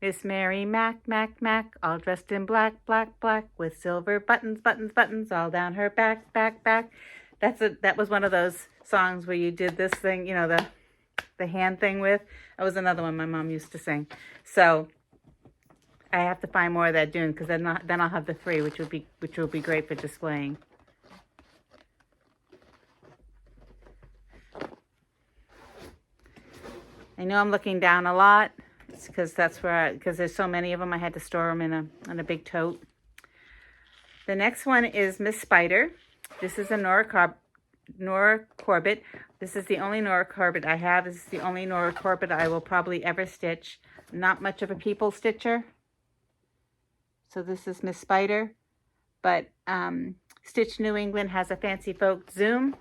Miss Mary Mac, Mac, Mac, all dressed in black, black, black, with silver buttons, buttons, buttons, all down her back, back, back. That was one of those songs where you did this thing, you know, the hand thing with. That was another one my mom used to sing. So I have to find more of that Dune because then I'll have the three, which will be great for displaying. I know I'm looking down a lot. It's because because there's so many of them, I had to store them in a big tote. The next one is Miss Spider. This is a Nora Corbett. This is the only Nora Corbett I have. This is the only Nora Corbett I will probably ever stitch. Not much of a people stitcher. So this is Miss Spider. But Stitch New England has a Fancy Folk Zoom.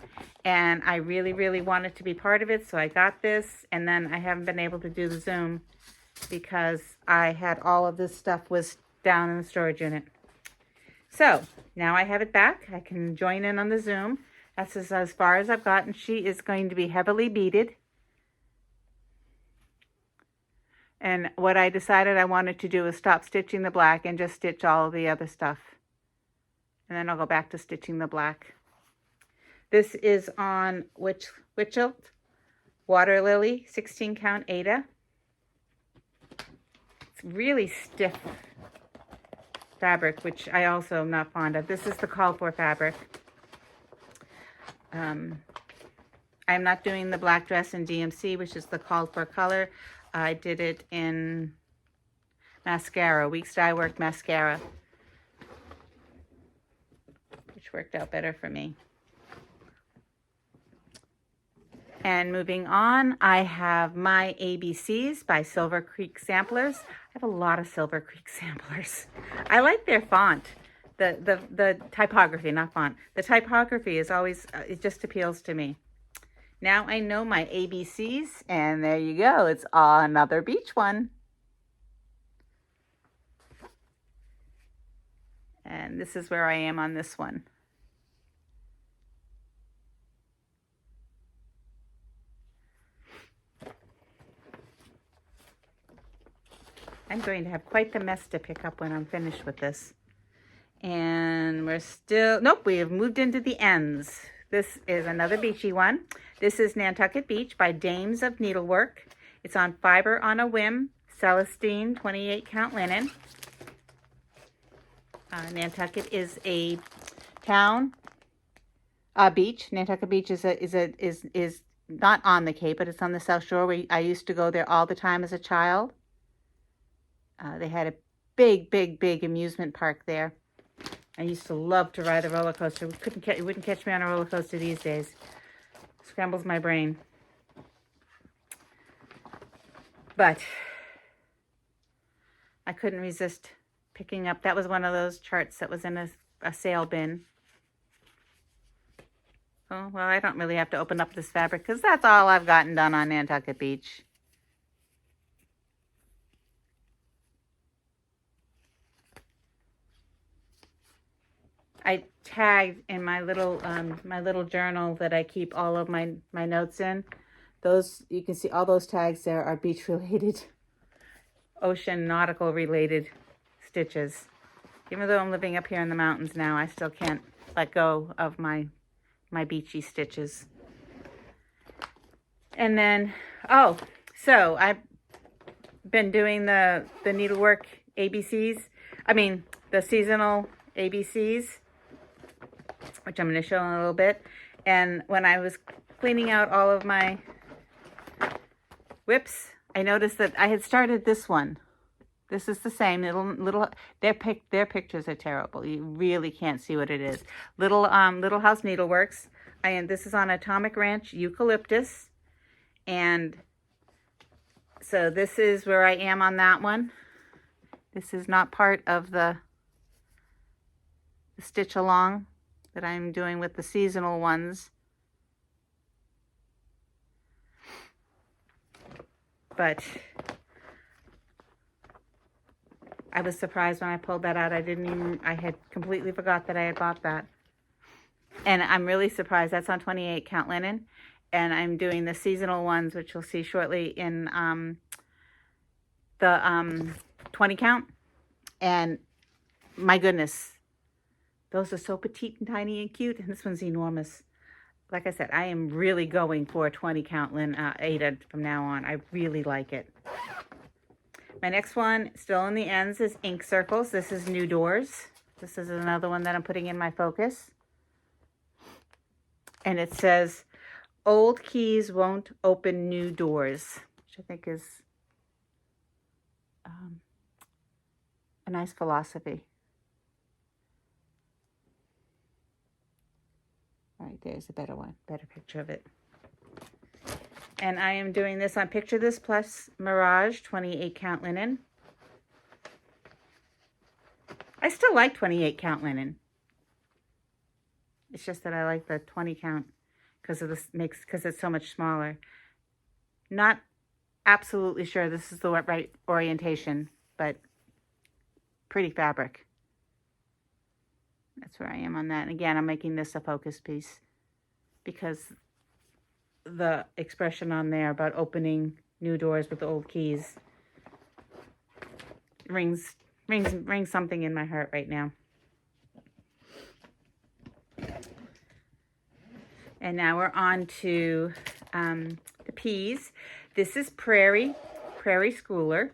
And I really, really wanted to be part of it. So I got this. And then I haven't been able to do the Zoom because I had all of this stuff was down in the storage unit. So now I have it back. I can join in on the Zoom. That's as far as I've gotten. She is going to be heavily beaded. And what I decided I wanted to do is stop stitching the black and just stitch all of the other stuff. And then I'll go back to stitching the black. This is on Witchelt Water Lily 16 count Aida. It's really stiff fabric, which I also am not fond of. This is the called for fabric. I'm not doing the black dress in DMC, which is the called for color. I did it in mascara, Weeks Dye Work mascara, which worked out better for me. And moving on, I have my ABCs by Silver Creek Samplers. I have a lot of Silver Creek Samplers. I like their font. The typography, not font. The typography is always, it just appeals to me. Now I know my ABCs, and there you go. It's another beach one. And this is where I am on this one. I'm going to have quite the mess to pick up when I'm finished with this. And we're still, nope, we have moved into the ends. This is another beachy one. This is Nantucket Beach by Dames of Needlework. It's on Fiber on a Whim, Celestine 28 count linen. Nantucket is a town, beach. Nantucket Beach is not on the Cape, but it's on the South Shore. Where I used to go there all the time as a child. They had a big amusement park there. I used to love to ride the roller coaster. You wouldn't catch me on a roller coaster these days. Scrambles my brain. But I couldn't resist picking up. That was one of those charts that was in a sale bin. Oh, well, I don't really have to open up this fabric because that's all I've gotten done on Nantucket Beach. I tagged in my little journal that I keep all of my notes in. Those, you can see all those tags there are beach related, ocean nautical related stitches. Even though I'm living up here in the mountains now, I still can't let go of my beachy stitches. And then, oh, so I've been doing the needlework ABCs. I mean, the seasonal ABCs, which I'm going to show in a little bit. And when I was cleaning out all of my WIPs, I noticed that I had started this one. This is the same little. Their pictures are terrible. You really can't see what it is. Little House Needleworks. This is on Atomic Ranch Eucalyptus, and so this is where I am on that one. This is not part of the stitch along that I'm doing with the seasonal ones. But I was surprised when I pulled that out. I had completely forgot that I had bought that. And I'm really surprised. That's on 28 count linen. And I'm doing the seasonal ones, which you'll see shortly, in the 20 count. And my goodness, those are so petite and tiny and cute. And this one's enormous. Like I said, I am really going for a 20 count aida from now on. I really like it. My next one, still in the ends, is Ink Circles. This is New Doors. This is another one that I'm putting in my focus. And it says, old keys won't open new doors, which I think is a nice philosophy. All right, there's a better picture of it. And I am doing this on Picture This Plus Mirage 28 count linen. I still like 28 count linen. It's just that I like the 20 count because it's so much smaller. Not absolutely sure this is the right orientation, but pretty fabric. That's where I am on that. And again, I'm making this a focus piece because the expression on there about opening new doors with the old keys rings something in my heart right now. And now we're on to the peas. This is Prairie Schooler,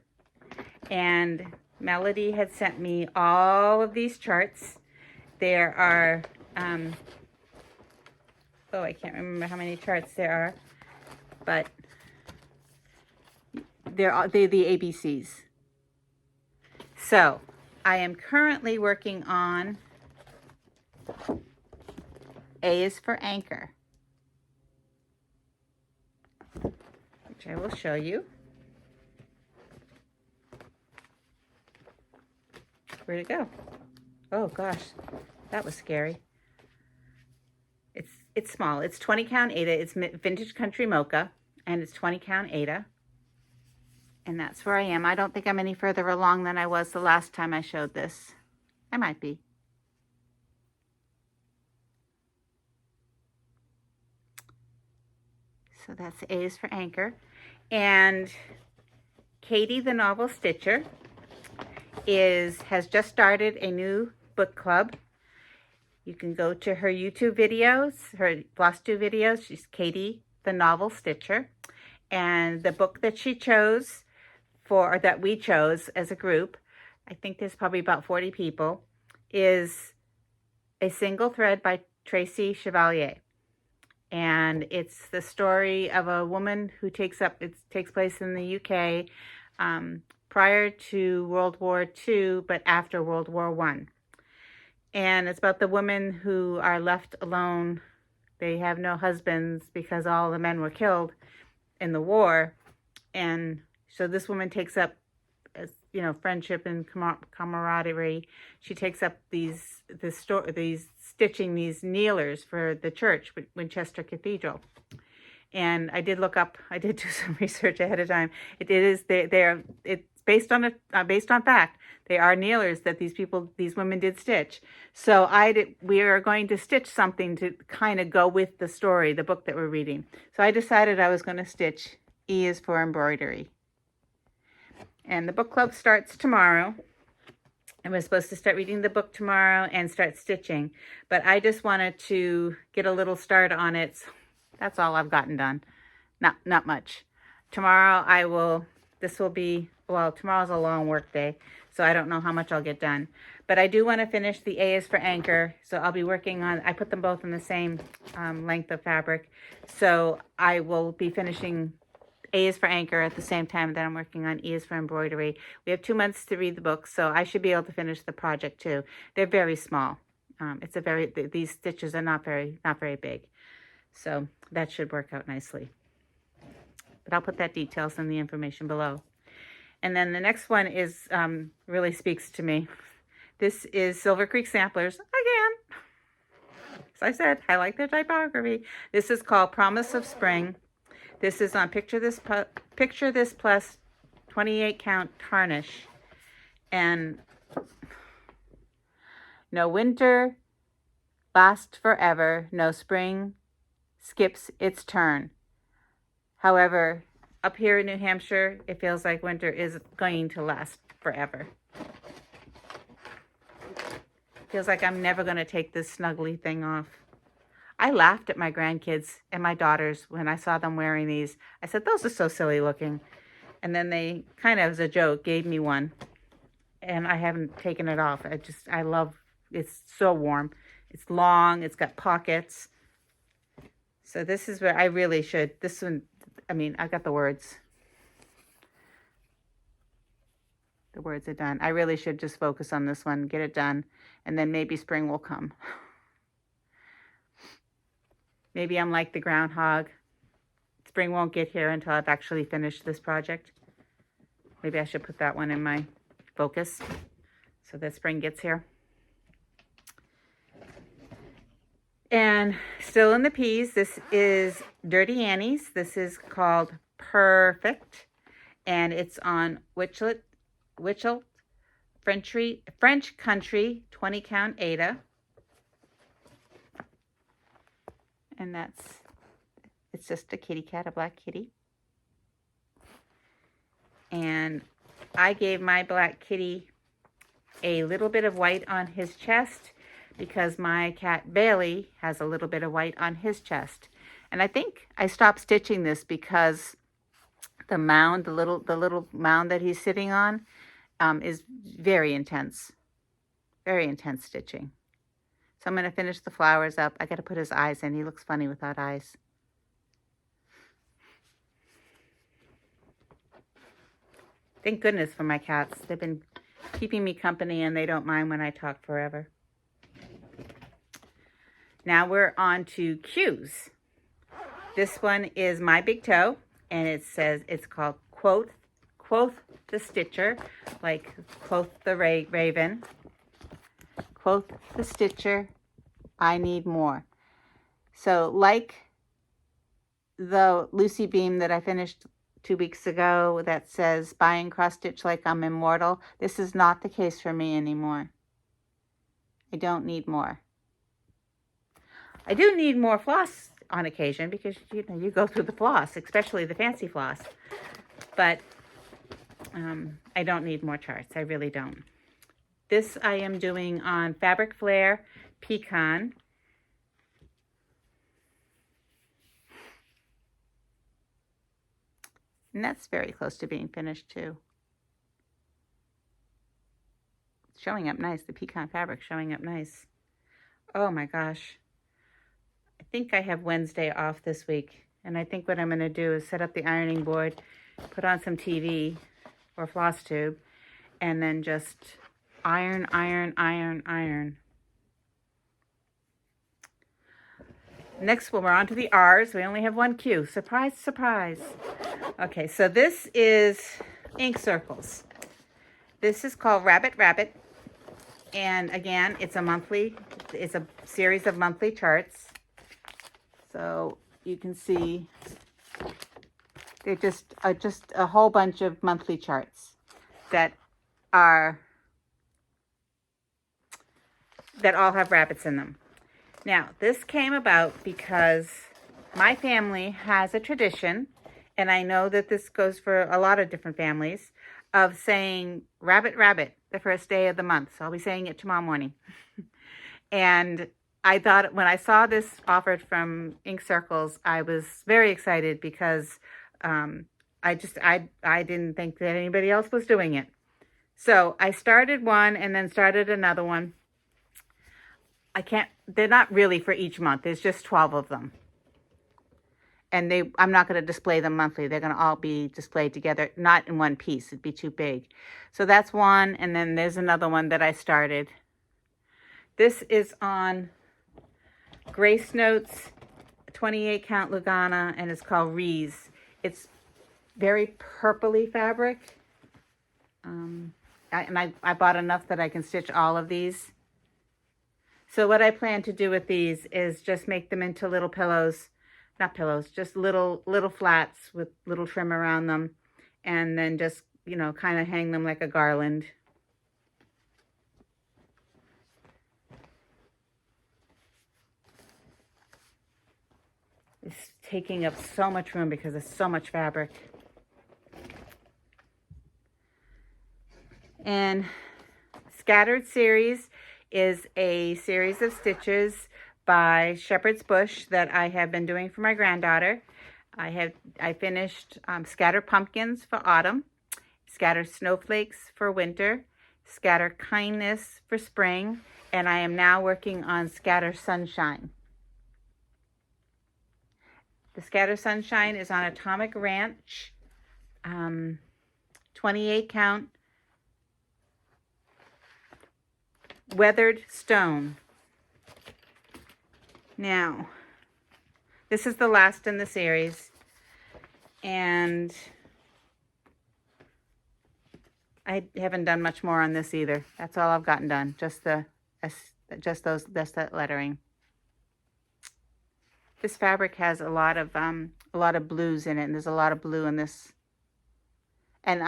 and Melody had sent me all of these charts. There are I can't remember how many charts there are, but they're the ABCs. So I am currently working on A is for Anchor, which I will show you. Where'd it go? Oh gosh, that was scary. It's small. It's 20 count aida. It's Vintage Country Mocha, and it's 20 count aida. And that's where I am. I don't think I'm any further along than I was the last time I showed this. I might be. So that's A is for Anchor. And Katie, the Novel Stitcher, has just started a new book club. You can go to her YouTube videos, her FlossTube videos. She's Katie, the Novel Stitcher. And the book that she chose, or that we chose as a group, I think there's probably about 40 people, is A Single Thread by Tracy Chevalier. And it's the story of a woman who takes place in the UK prior to World War II, but after World War I. And it's about the women who are left alone. They have no husbands because all the men were killed in the war. And so this woman takes up, friendship and camaraderie. She takes up these stitching these kneelers for the church, Winchester Cathedral. And I did do some research ahead of time. It's based on fact. They are kneelers that these women did stitch. So we are going to stitch something to kind of go with the story, the book that we're reading. So I decided I was going to stitch E is for embroidery. And the book club starts tomorrow. And we're supposed to start reading the book tomorrow and start stitching. But I just wanted to get a little start on it. So that's all I've gotten done. Not much. Tomorrow tomorrow's a long work day, so I don't know how much I'll get done. But I do want to finish the A is for anchor, so I'll be working on, I put them both in the same length of fabric. So I will be finishing A is for anchor at the same time that I'm working on E is for embroidery. We have 2 months to read the book, so I should be able to finish the project too. They're very small. These stitches are not very big. So that should work out nicely. But I'll put that details in the information below. And then the next one is really speaks to me. This is Silver Creek Samplers again. As I said, I like their typography. This is called Promise of Spring. This is on Picture This Plus 28 count tarnish. And no winter lasts forever. No spring skips its turn. However, up here in New Hampshire, it feels like winter is going to last forever. Feels like I'm never going to take this snuggly thing off. I laughed at my grandkids and my daughters when I saw them wearing these. I said, those are so silly looking. And then they kind of as a joke gave me one. And I haven't taken it off. It's so warm. It's long. It's got pockets. So this is where I really should, this one, I got the words. The words are done. I really should just focus on this one, get it done, and then maybe spring will come. Maybe I'm like the groundhog. Spring won't get here until I've actually finished this project. Maybe I should put that one in my focus so that spring gets here. And still in the P's, this is Dirty Annie's. This is called Perfect. And it's on Whichlet, French Country, 20 count Aida. And it's just a kitty cat, a black kitty. And I gave my black kitty a little bit of white on his chest because my cat Bailey has a little bit of white on his chest. And I think I stopped stitching this because the mound, the little mound that he's sitting on is very intense stitching. So I'm going to finish the flowers up. I got to put his eyes in. He looks funny without eyes. Thank goodness for my cats. They've been keeping me company and they don't mind when I talk forever. Now we're on to Q's. This one is My Big Toe, and it says it's called Quoth the Stitcher, like Quoth the Raven. Quoth the Stitcher, I need more. So like the Lucy Beam that I finished 2 weeks ago that says buy and cross stitch like I'm immortal, this is not the case for me anymore. I don't need more. I do need more floss on occasion because, you go through the floss, especially the fancy floss. But I don't need more charts. I really don't. This I am doing on Fabric Flare Pecan. And that's very close to being finished too. It's showing up nice. The pecan fabric showing up nice. Oh my gosh. I think I have Wednesday off this week. And I think what I'm going to do is set up the ironing board, put on some TV or FlossTube, and then just iron. Next, we're on to the R's. We only have one Q. Surprise, surprise. Okay, so this is ink circles. This is called Rabbit Rabbit. And again, it's a series of monthly charts. So you can see they're just a whole bunch of monthly charts that all have rabbits in them. Now, this came about because my family has a tradition, and I know that this goes for a lot of different families, of saying rabbit, rabbit the first day of the month. So I'll be saying it tomorrow morning. And I thought when I saw this offered from Ink Circles, I was very excited because I didn't think that anybody else was doing it. So I started one and then started another one. They're not really for each month. There's just 12 of them. And I'm not going to display them monthly. They're going to all be displayed together, not in one piece. It'd be too big. So that's one, and then there's another one that I started. This is on Grace Notes 28 count Lugana, and it's called Rees. It's very purpley fabric. I bought enough that I can stitch all of these. So what I plan to do with these is just make them into little pillows. Not pillows, just little flats with little trim around them. And then just, kind of hang them like a garland. It's taking up so much room because there's so much fabric. And Scattered Series is a series of stitches by Shepherd's Bush that I have been doing for my granddaughter. I finished Scattered Pumpkins for autumn, Scattered Snowflakes for winter, Scattered Kindness for spring, and I am now working on Scattered Sunshine. The Scattered Sunshine is on Atomic Ranch, 28 count, weathered stone. Now, this is the last in the series, and I haven't done much more on this either. That's all I've gotten done, just that lettering. This fabric has a lot of blues in it, and there's a lot of blue in this. And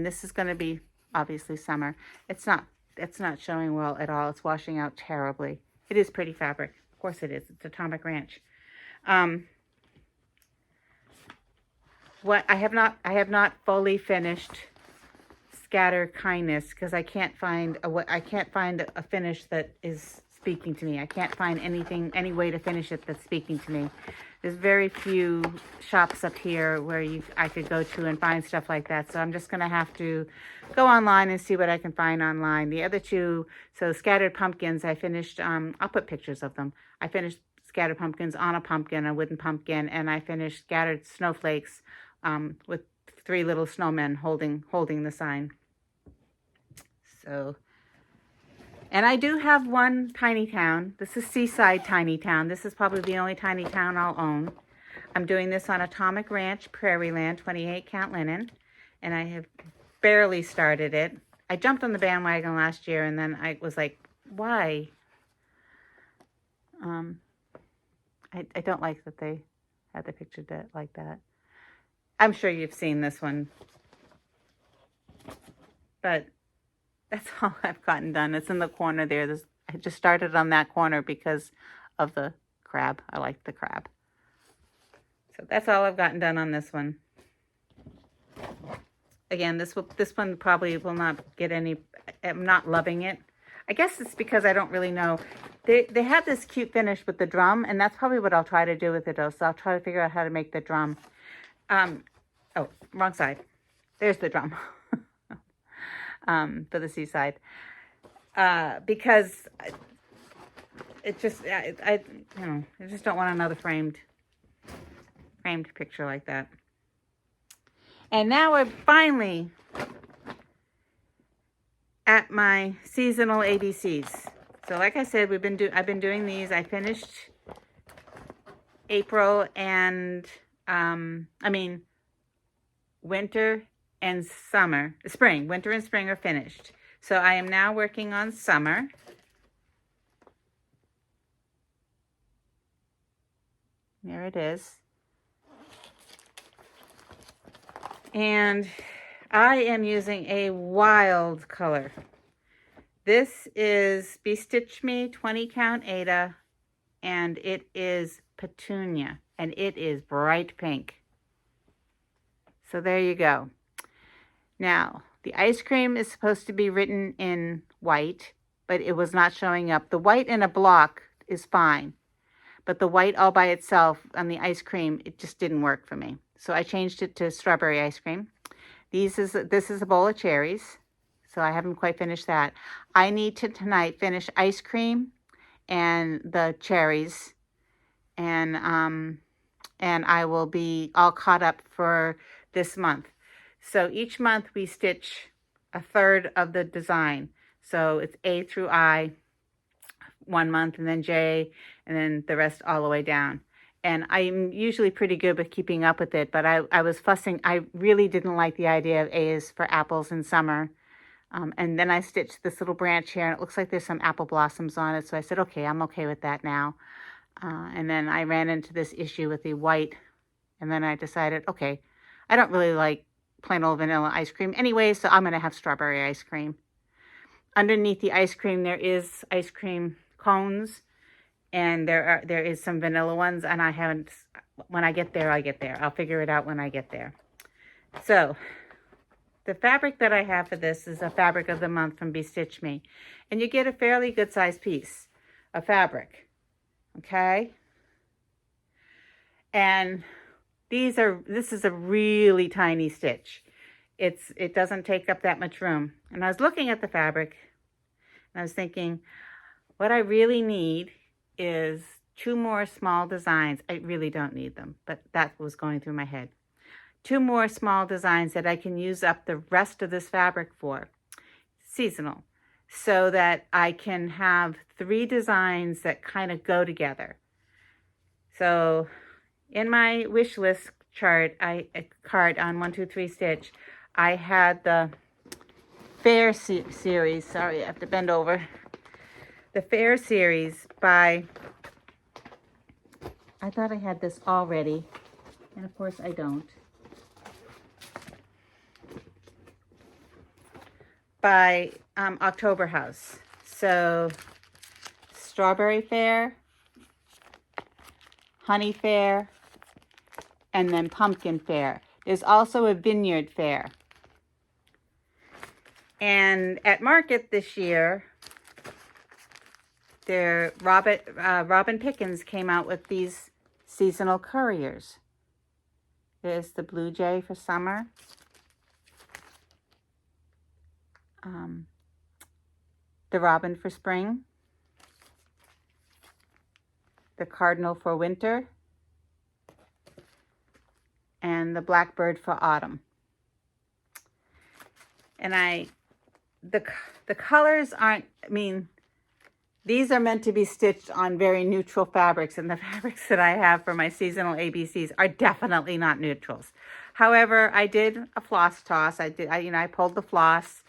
this is going to be obviously summer. It's not showing well at all. It's washing out terribly. It is pretty fabric. Of course it is. It's Atomic Ranch. What I have not fully finished Scatter Kindness because I can't find a finish that is speaking to me. I can't find any way to finish it that's speaking to me. There's very few shops up here where I could go to and find stuff like that. So I'm just going to have to go online and see what I can find online. The other two, so Scattered Pumpkins, I finished, I'll put pictures of them. I finished Scattered Pumpkins on a pumpkin, a wooden pumpkin, and I finished Scattered Snowflakes with 3 little snowmen holding the sign. So, and I do have one tiny town. This is Seaside Tiny Town. This is probably the only tiny town I'll own. I'm doing this on Atomic Ranch, Prairie Land, 28 count linen. And I have barely started it. I jumped on the bandwagon last year and then I was like, why? I don't like that they had the picture like that. I'm sure you've seen this one. But that's all I've gotten done. It's in the corner there. I just started on that corner because of the crab. I like the crab. So that's all I've gotten done on this one. Again, this one probably will not get any. I'm not loving it. I guess it's because I don't really know. They have this cute finish with the drum, and that's probably what I'll try to do with it. So I'll try to figure out how to make the drum. Oh, wrong side. There's the drum. For the Seaside, because it just, I just don't want another framed picture like that. And now we're finally at my seasonal ABCs. So like I said, I've been doing these. I finished April and, winter and summer, spring. Winter and spring are finished. So I am now working on summer. There it is. And I am using a wild color. This is BeStitchMe 20 count Aida, and it is Petunia, and it is bright pink. So there you go. Now, the ice cream is supposed to be written in white, but it was not showing up. The white in a block is fine, but the white all by itself on the ice cream, it just didn't work for me. So I changed it to strawberry ice cream. This is a bowl of cherries, so I haven't quite finished that. I need to tonight finish ice cream and the cherries, and I will be all caught up for this month. So each month we stitch a third of the design. So it's A through I one month, and then J, and then the rest all the way down. And I'm usually pretty good with keeping up with it, but I was fussing. I really didn't like the idea of A's for apples in summer. And then I stitched this little branch here, and it looks like there's some apple blossoms on it. So I said, okay, I'm okay with that now. And then I ran into this issue with the white, and then I decided, okay, I don't really like plain old vanilla ice cream anyway, so I'm going to have strawberry ice cream. Underneath the ice cream, there is ice cream cones, and there is some vanilla ones, and I haven't, when I get there, I'll figure it out when I get there. So the fabric that I have for this is a fabric of the month from BeStitchMe, and you get a fairly good sized piece of fabric, okay? And this is a really tiny stitch. It doesn't take up that much room. And I was looking at the fabric, and I was thinking, what I really need is 2 more small designs. I really don't need them, but that was going through my head. 2 more small designs that I can use up the rest of this fabric for, seasonal, so that I can have 3 designs that kind of go together. So in my wish list card on 1, 2, 3 stitch, I had the Fair series. Sorry, I have to bend over. The Fair series by, I thought I had this already, and of course I don't. By October House. So Strawberry Fair, Honey Fair, and then Pumpkin Fair. There's also a Vineyard Fair. And at market this year, Robin Pickens came out with these seasonal couriers. There's the Blue Jay for summer. The Robin for spring. The Cardinal for winter. And the Blackbird for autumn. And the colors aren't, these are meant to be stitched on very neutral fabrics, and the fabrics that I have for my seasonal ABCs are definitely not neutrals. However, I did a floss toss. I pulled the floss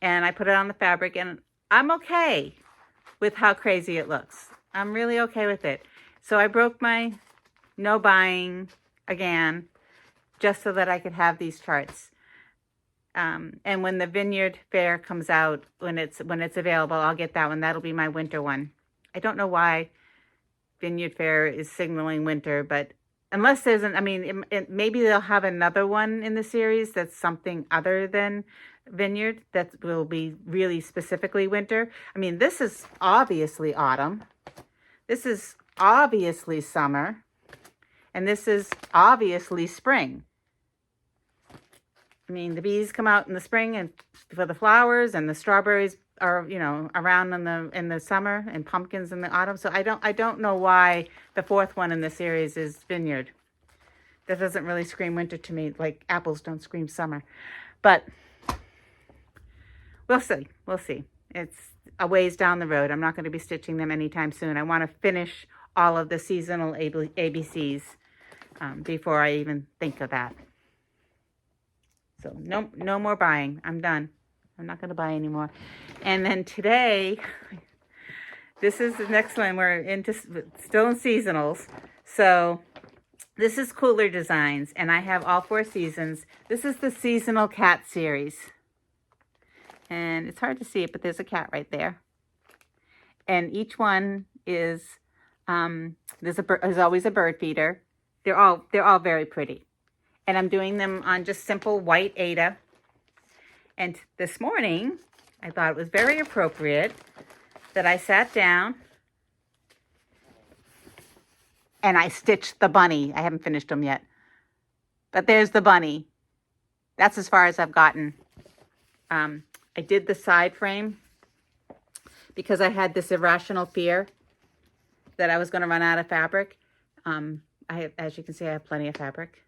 and I put it on the fabric, and I'm okay with how crazy it looks. I'm really okay with it. So I broke my no buying again, just so that I could have these charts. And when the Vineyard Fair comes out, when it's available, I'll get that one. That'll be my winter one. I don't know why Vineyard Fair is signaling winter, but unless there's maybe they'll have another one in the series that's something other than Vineyard that will be really specifically winter. This is obviously autumn. This is obviously summer. And this is obviously spring. The bees come out in the spring and for the flowers, and the strawberries are, around in the summer, and pumpkins in the autumn. So I don't know why the 4th one in the series is Vineyard. That doesn't really scream winter to me, like apples don't scream summer. But we'll see. We'll see. It's a ways down the road. I'm not going to be stitching them anytime soon. I want to finish all of the seasonal ABCs before I even think of that. So no more buying. I'm done. I'm not going to buy anymore. And then today, this is the next one. We're into still in seasonals. So this is Cooler Designs, and I have all 4 seasons. This is the Seasonal Cat series. And it's hard to see it, but there's a cat right there. And each one is, there's always a bird feeder. They're all very pretty. And I'm doing them on just simple white aida. And this morning, I thought it was very appropriate that I sat down and I stitched the bunny. I haven't finished them yet. But there's the bunny. That's as far as I've gotten. I did the side frame because I had this irrational fear that I was going to run out of fabric. As you can see, I have plenty of fabric.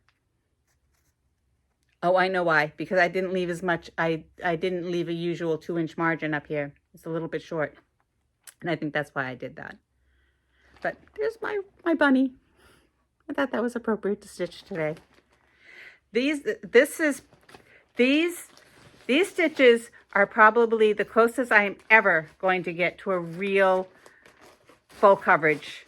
Oh, I know why. Because I didn't leave as much. I didn't leave a usual 2-inch margin up here. It's a little bit short. And I think that's why I did that. But there's my bunny. I thought that was appropriate to stitch today. These stitches are probably the closest I am ever going to get to a real full coverage.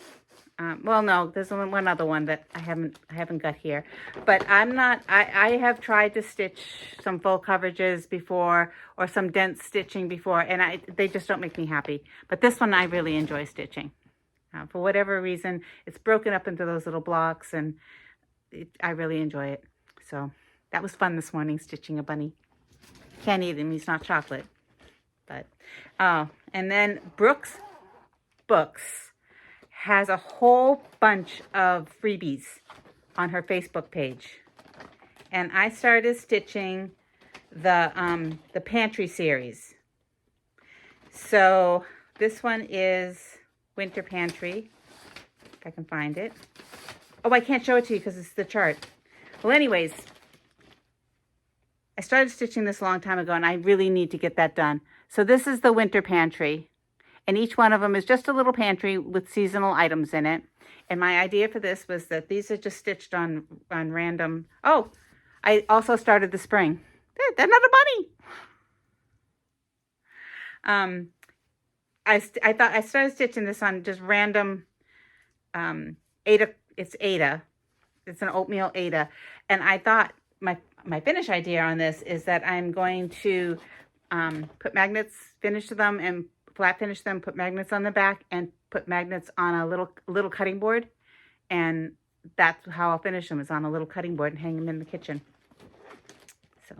Well, no, there's only one other one that I haven't got here. But I have tried to stitch some full coverages before or some dense stitching before, and they just don't make me happy. But this one I really enjoy stitching. For whatever reason, it's broken up into those little blocks, and I really enjoy it. So that was fun this morning, stitching a bunny. Can't eat him, he's not chocolate. But, and then Brooks Books has a whole bunch of freebies on her Facebook page. And I started stitching the pantry series. So this one is Winter Pantry, if I can find it. Oh, I can't show it to you because it's the chart. Well, anyways, I started stitching this a long time ago, and I really need to get that done. So this is the Winter Pantry, and each one of them is just a little pantry with seasonal items in it. And my idea for this was that these are just stitched on random. Oh, I also started the spring. They're not a bunny. I thought I started stitching this on just random aida. It's aida. It's an oatmeal aida, and I thought my finish idea on this is that I'm going to put magnets, finish them, and flat finish them. Put magnets on the back, and put magnets on a little cutting board, and that's how I'll finish them. Is on a little cutting board and hang them in the kitchen. So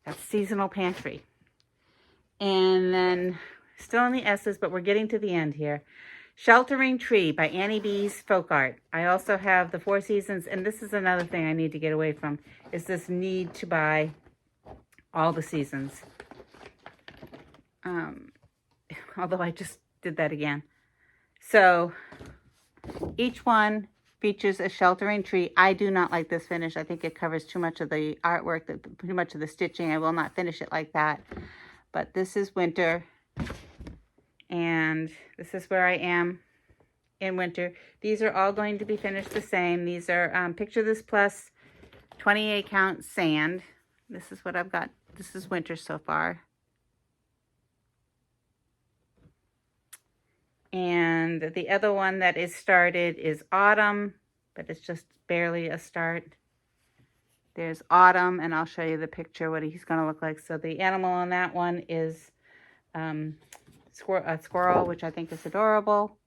that's Seasonal Pantry. And then, still in the S's, but we're getting to the end here. Sheltering Tree by Annie B's Folk Art. I also have the 4 seasons, and this is another thing I need to get away from, is this need to buy all the seasons. Although I just did that again. So, each one features a sheltering tree. I do not like this finish. I think it covers too much of the artwork, too much of the stitching. I will not finish it like that. But this is winter, and this is where I am in winter. These are all going to be finished the same. These are Picture This Plus 28 count sand. This is what I've got. This is winter so far. And the other one that is started is autumn, but it's just barely a start. There's autumn, and I'll show you the picture, what he's going to look like. So the animal on that one is a squirrel, which I think is adorable.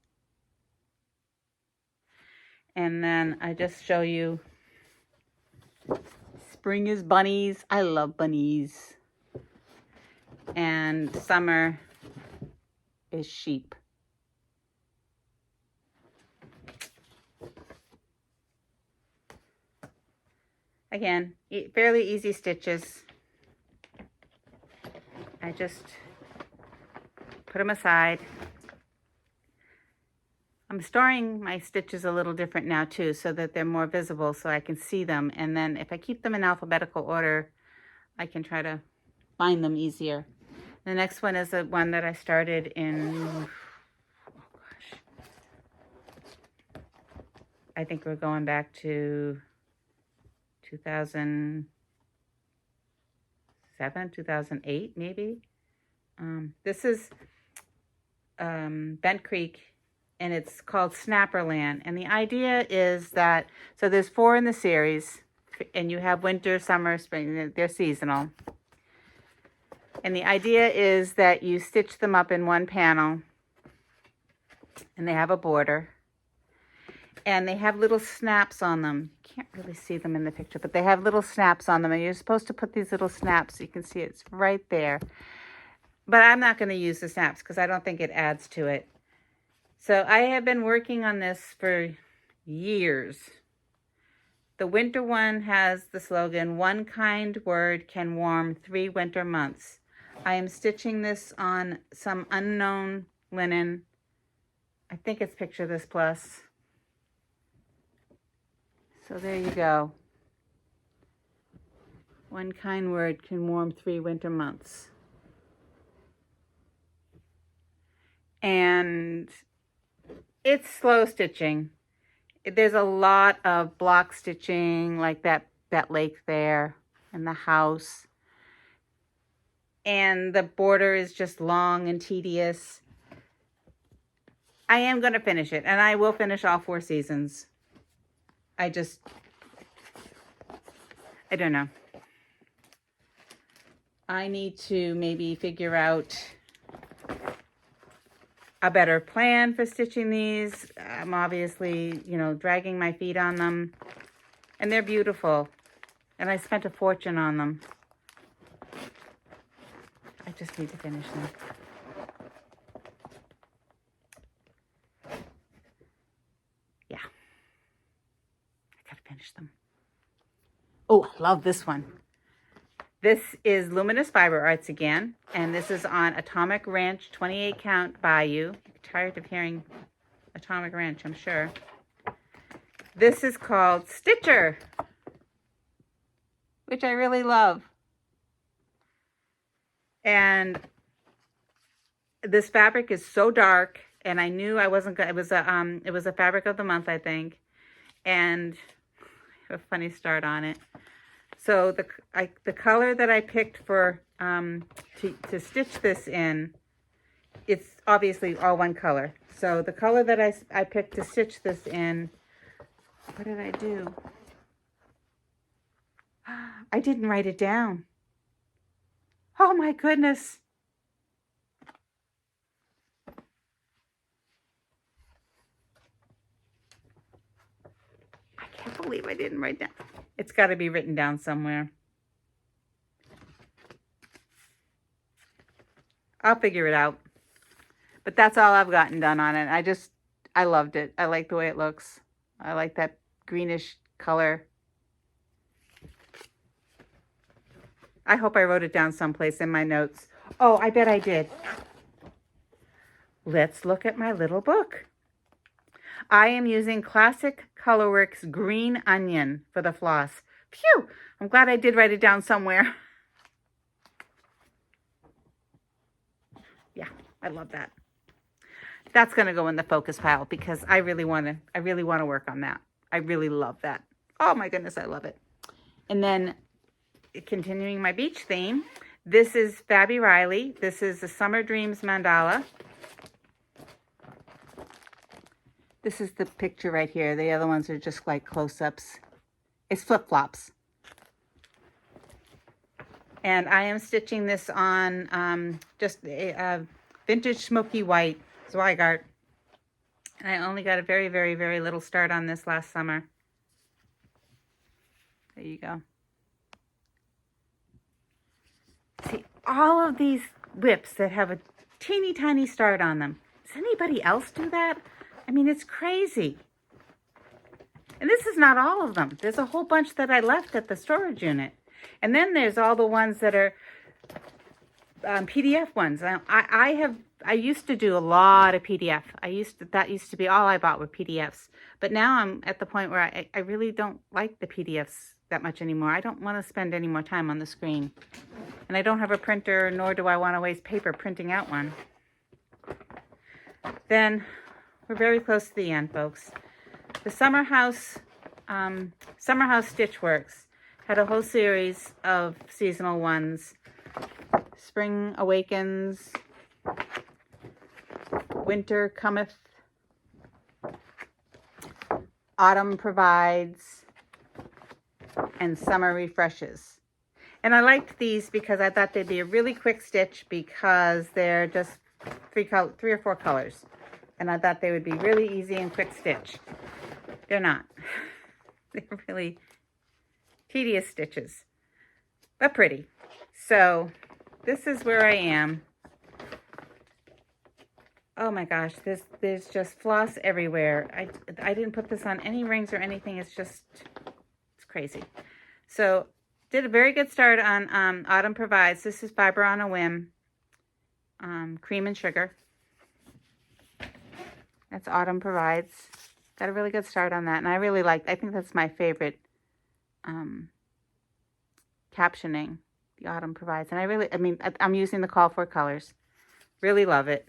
And then I just show you spring is bunnies. I love bunnies. And summer is sheep. Again, fairly easy stitches. I just put them aside. I'm storing my stitches a little different now too, so that they're more visible so I can see them. And then if I keep them in alphabetical order, I can try to find them easier. The next one is the one that I started in, oh gosh, I think we're going back to 2007, 2008, maybe. This is Bent Creek, and it's called Snapperland. And the idea is that, so there's 4 in the series, and you have winter, summer, spring, they're seasonal. And the idea is that you stitch them up in one panel, and they have a border. And they have little snaps on them. You can't really see them in the picture, but they have little snaps on them. And you're supposed to put these little snaps. You can see it's right there. But I'm not going to use the snaps because I don't think it adds to it. So I have been working on this for years. The winter one has the slogan, "One kind word can warm 3 winter months." I am stitching this on some unknown linen. I think it's Picture This Plus. So there you go. One kind word can warm 3 winter months. And it's slow stitching. There's a lot of block stitching, like that lake there and the house. And the border is just long and tedious. I am going to finish it, and I will finish all 4 seasons. I don't know. I need to maybe figure out a better plan for stitching these. I'm obviously, dragging my feet on them. And they're beautiful. And I spent a fortune on them. I just need to finish them. Yeah. I gotta finish them. Oh, I love this one. This is Luminous Fiber Arts again, and this is on Atomic Ranch 28 count Bayou. You're tired of hearing Atomic Ranch, I'm sure. This is called Stitcher, which I really love. And this fabric is so dark, and I knew I wasn't going. It was a fabric of the month, I think, and a funny start on it. So the color that I picked for to stitch this in, it's obviously all one color. So the color that I picked to stitch this in, what did I do? I didn't write it down. Oh my goodness. I can't believe I didn't write down. It's got to be written down somewhere. I'll figure it out. But that's all I've gotten done on it. I loved it. I like the way it looks. I like that greenish color. I hope I wrote it down someplace in my notes. Oh, I bet I did. Let's look at my little book. I am using Classic Colorworks Green Onion for the floss. Phew! I'm glad I did write it down somewhere. Yeah, I love that. That's going to go in the focus pile because I really want to work on that. I really love that. Oh my goodness, I love it. And then continuing my beach theme, this is Fabby Riley. This is the Summer Dreams mandala. This is the picture right here. The other ones are just like close-ups. It's flip-flops. And I am stitching this on just a vintage smoky white Zweigart. And I only got a very, very, very little start on this last summer. There you go. See, all of these WIPs that have a teeny tiny start on them. Does anybody else do that? I mean, it's crazy. And this is not all of them. There's a whole bunch that I left at the storage unit. And then there's all the ones that are PDF ones. I used to do a lot of PDF. That used to be all I bought were PDFs. But now I'm at the point where I really don't like the PDFs that much anymore. I don't want to spend any more time on the screen. And I don't have a printer, nor do I want to waste paper printing out one. Then we're very close to the end, folks. The Summer House Stitchworks had a whole series of seasonal ones. Spring Awakens, Winter Cometh, Autumn Provides, and Summer Refreshes. And I liked these because I thought they'd be a really quick stitch because they're just three or four colors. And I thought they would be really easy and quick stitch. They're not. They're really tedious stitches, but pretty. So this is where I am. Oh my gosh, there's just floss everywhere. I didn't put this on any rings or anything. It's crazy. So did a very good start on Autumn Provides. This is Fiber on a Whim, Cream and Sugar. That's Autumn Provides. Got a really good start on that, and I think that's my favorite captioning, the Autumn Provides. And I'm using the Call for colors. Really love it.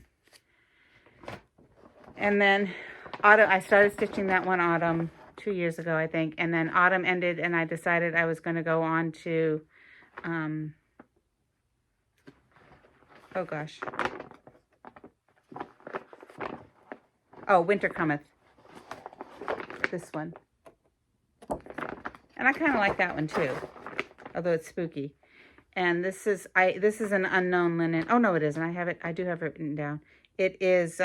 And then Autumn, I started stitching that one Autumn 2 years ago, I think. And then Autumn ended, and I decided I was going to go on to, oh gosh. Oh, Winter Cometh. This one. And I kind of like that one too, although it's spooky. And this is an unknown linen. Oh no, it isn't. I do have it written down. It is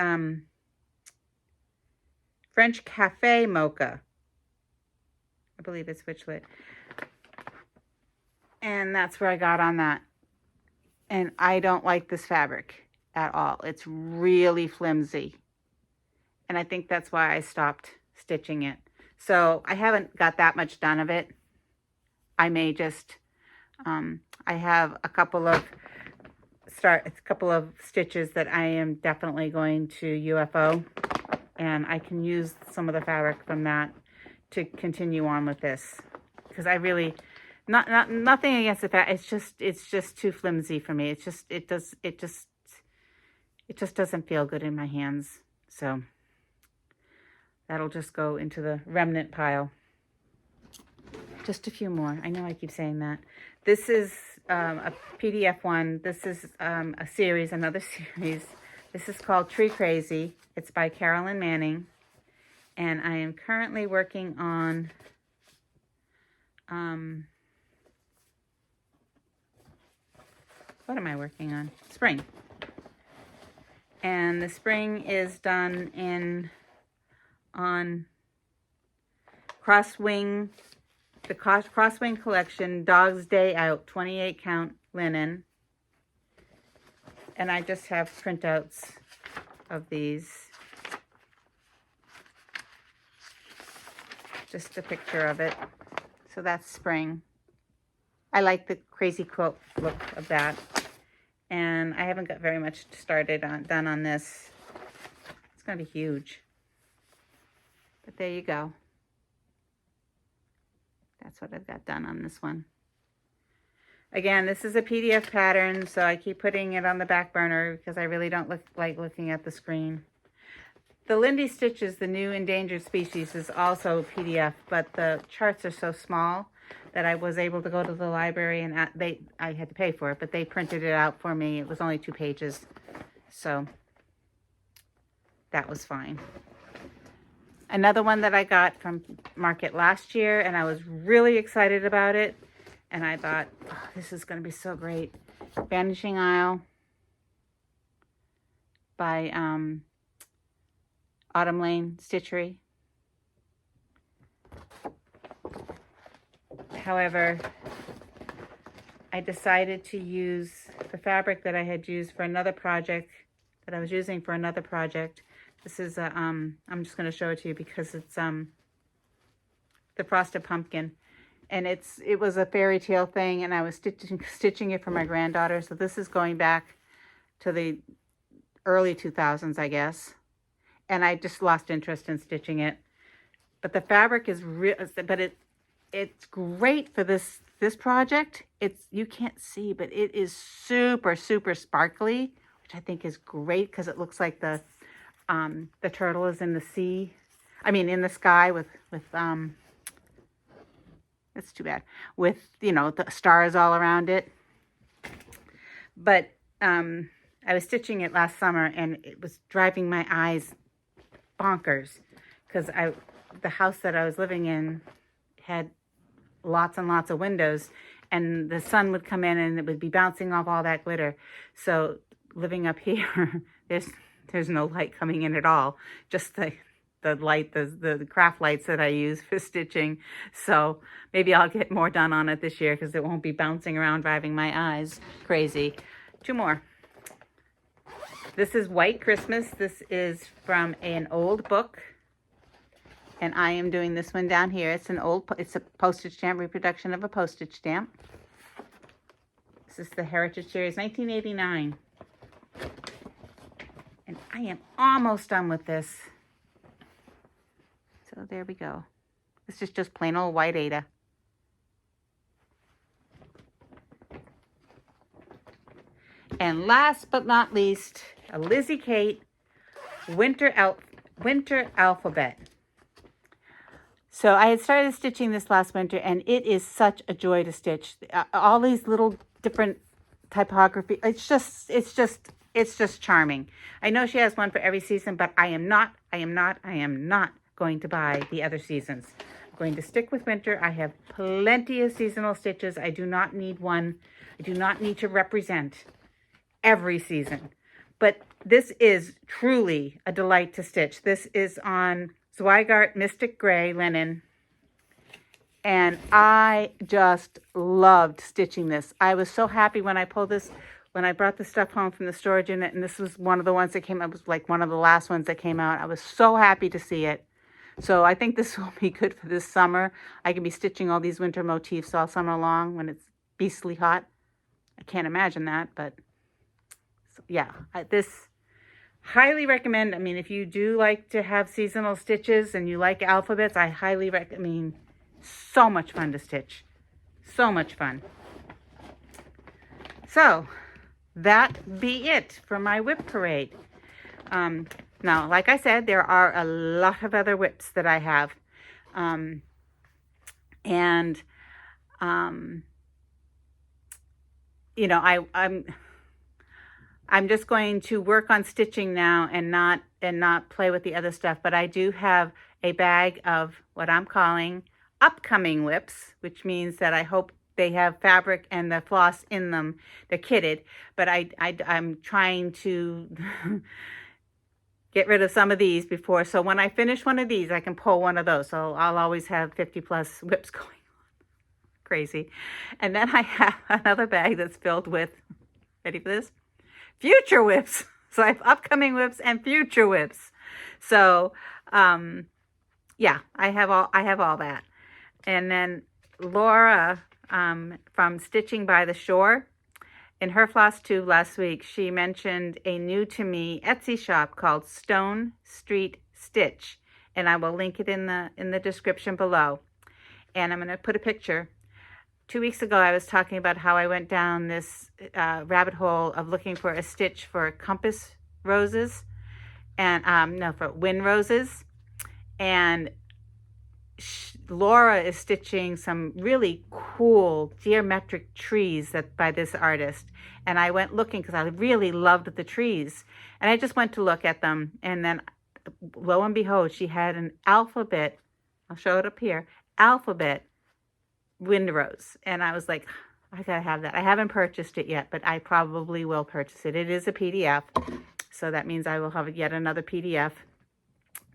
French Cafe Mocha. I believe it's Witchlit. And that's where I got on that. And I don't like this fabric at all. It's really flimsy. And I think that's why I stopped stitching it. So I haven't got that much done of it. I may just, I have a couple of stitches that I am definitely going to UFO, and I can use some of the fabric from that to continue on with this, because I really, nothing against the fabric. It's just too flimsy for me. It just doesn't feel good in my hands. So that'll just go into the remnant pile. Just a few more. I know I keep saying that. This is a PDF one. This is a series, another series. This is called Tree Crazy. It's by Carolyn Manning. And I am currently working on what am I working on? Spring. And the spring is done on Crosswing, the Crosswing Collection, Dog's Day Out, 28 count linen. And I just have printouts of these. Just a picture of it. So that's spring. I like the crazy quilt look of that. And I haven't got very much done on this. It's going to be huge. But there you go. That's what I've got done on this one. Again, this is a PDF pattern, so I keep putting it on the back burner because I really don't like looking at the screen. The Lindy Stitches, the new endangered species, is also PDF, but the charts are so small that I was able to go to the library and I had to pay for it, but they printed it out for me. It was only 2 pages, so that was fine. Another one that I got from market last year, and I was really excited about it. And I thought, oh, this is going to be so great. Vanishing Isle by Autumn Lane Stitchery. However, I decided to use the fabric that I had used for another project, that I was using for another project. This is a, I'm just going to show it to you because it's the Frosted Pumpkin. And it was a fairy tale thing, and I was stitching it for my granddaughter. So this is going back to the early 2000s, I guess. And I just lost interest in stitching it. But the fabric is real, but it's great for this project. You can't see, but it is super, super sparkly, which I think is great because it looks like the turtle is in the sea. I mean, in the sky with it's too bad, with, you know, the stars all around it. But I was stitching it last summer, and it was driving my eyes bonkers because the house that I was living in had lots and lots of windows, and the sun would come in and it would be bouncing off all that glitter. So living up here, there's no light coming in at all, just the light, the craft lights that I use for stitching. So maybe I'll get more done on it this year because it won't be bouncing around driving my eyes crazy. Two more. This is White Christmas. This is from an old book, and I am doing this one down here. It's a postage stamp reproduction of a postage stamp. This is the Heritage Series, 1989. And I am almost done with this. So there we go. This is just plain old white Aida. And last but not least, a Lizzie Kate Winter Alphabet. So I had started stitching this last winter, and it is such a joy to stitch. All these little different typography. It's just charming. I know she has one for every season, but I am not going to buy the other seasons. I'm going to stick with winter. I have plenty of seasonal stitches. I do not need one. I do not need to represent every season. But this is truly a delight to stitch. This is on Zweigart Mystic Gray linen. And I just loved stitching this. I was so happy when I pulled this, when I brought the stuff home from the storage unit, and this was one of the ones that came out. It was like one of the last ones that came out. I was so happy to see it. So I think this will be good for this summer. I can be stitching all these winter motifs all summer long when it's beastly hot. I can't imagine that, but so, yeah, this highly recommend. I mean, if you do like to have seasonal stitches and you like alphabets, I highly recommend. I mean, so much fun to stitch. So much fun. So that be it for my WIP parade. Now, like I said, there are a lot of other WIPs that I have. You know, I'm just going to work on stitching now and not play with the other stuff. But I do have a bag of what I'm calling upcoming WIPs, which means that I hope they have fabric and the floss in them. They're kitted, but I'm trying to get rid of some of these before. So when I finish one of these, I can pull one of those. So I'll always have 50 plus WIPs going on. Crazy. And then I have another bag that's filled with, ready for this? Future WIPs. So I have upcoming WIPs and future WIPs. So yeah, I have all that. And then Laura from Stitching by the Shore, in her FlossTube last week, she mentioned a new to me Etsy shop called Stone Street Stitch, and I will link it in the description below. And I'm going to put a picture. 2 weeks ago, I was talking about how I went down this rabbit hole of looking for a stitch for compass roses, and for Whim roses. And Laura is stitching some really cool geometric trees by this artist. And I went looking because I really loved the trees. And I just went to look at them. And then lo and behold, she had an alphabet. I'll show it up here. Alphabet wind rose. And I was like, I gotta have that. I haven't purchased it yet, but I probably will purchase it. It is a PDF. So that means I will have yet another PDF.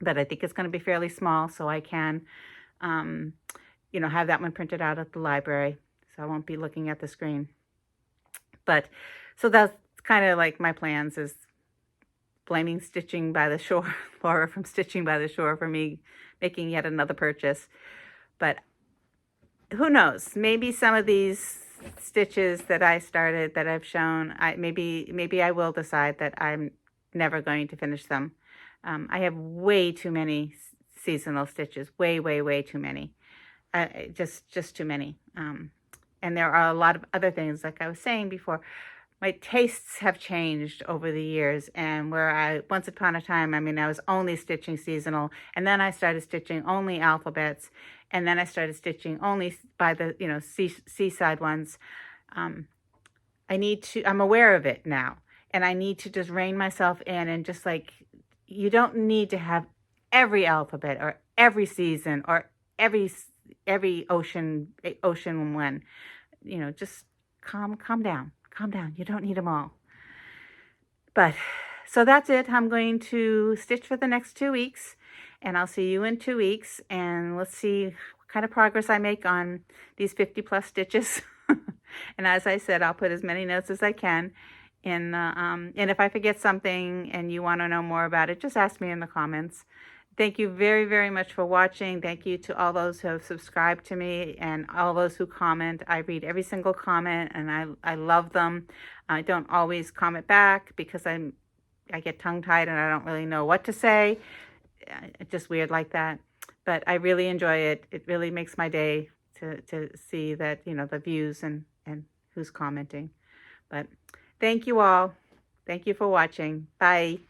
But I think it's going to be fairly small, so I can, have that one printed out at the library. So I won't be looking at the screen. But, so that's kind of like my plans, is blaming Stitching by the Shore, Laura from Stitching by the Shore, for me making yet another purchase. But who knows? Maybe some of these stitches that I started, that I've shown, maybe I will decide that I'm never going to finish them. I have way too many seasonal stitches, way too many, just too many. And there are a lot of other things, like I was saying before. my tastes have changed over the years, and where once upon a time, I mean, I was only stitching seasonal, and then I started stitching only alphabets, and then I started stitching only by the, seaside ones. Um, I'm aware of it now, and I need to just rein myself in and just like, you don't need to have every alphabet or every season or every ocean one. Just calm down. Calm down. You don't need them all. But so that's it. I'm going to stitch for the next 2 weeks, and I'll see you in 2 weeks, and let's see what kind of progress I make on these 50 plus stitches. And as I said, I'll put as many notes as I can in and if I forget something and you want to know more about it, just ask me in the comments. Thank you very, very much for watching. Thank you to all those who have subscribed to me and all those who comment. I read every single comment, and I love them. I don't always comment back because I get tongue-tied and I don't really know what to say. It's just weird like that. But I really enjoy it. It really makes my day to see that, the views and who's commenting. But thank you all. Thank you for watching. Bye.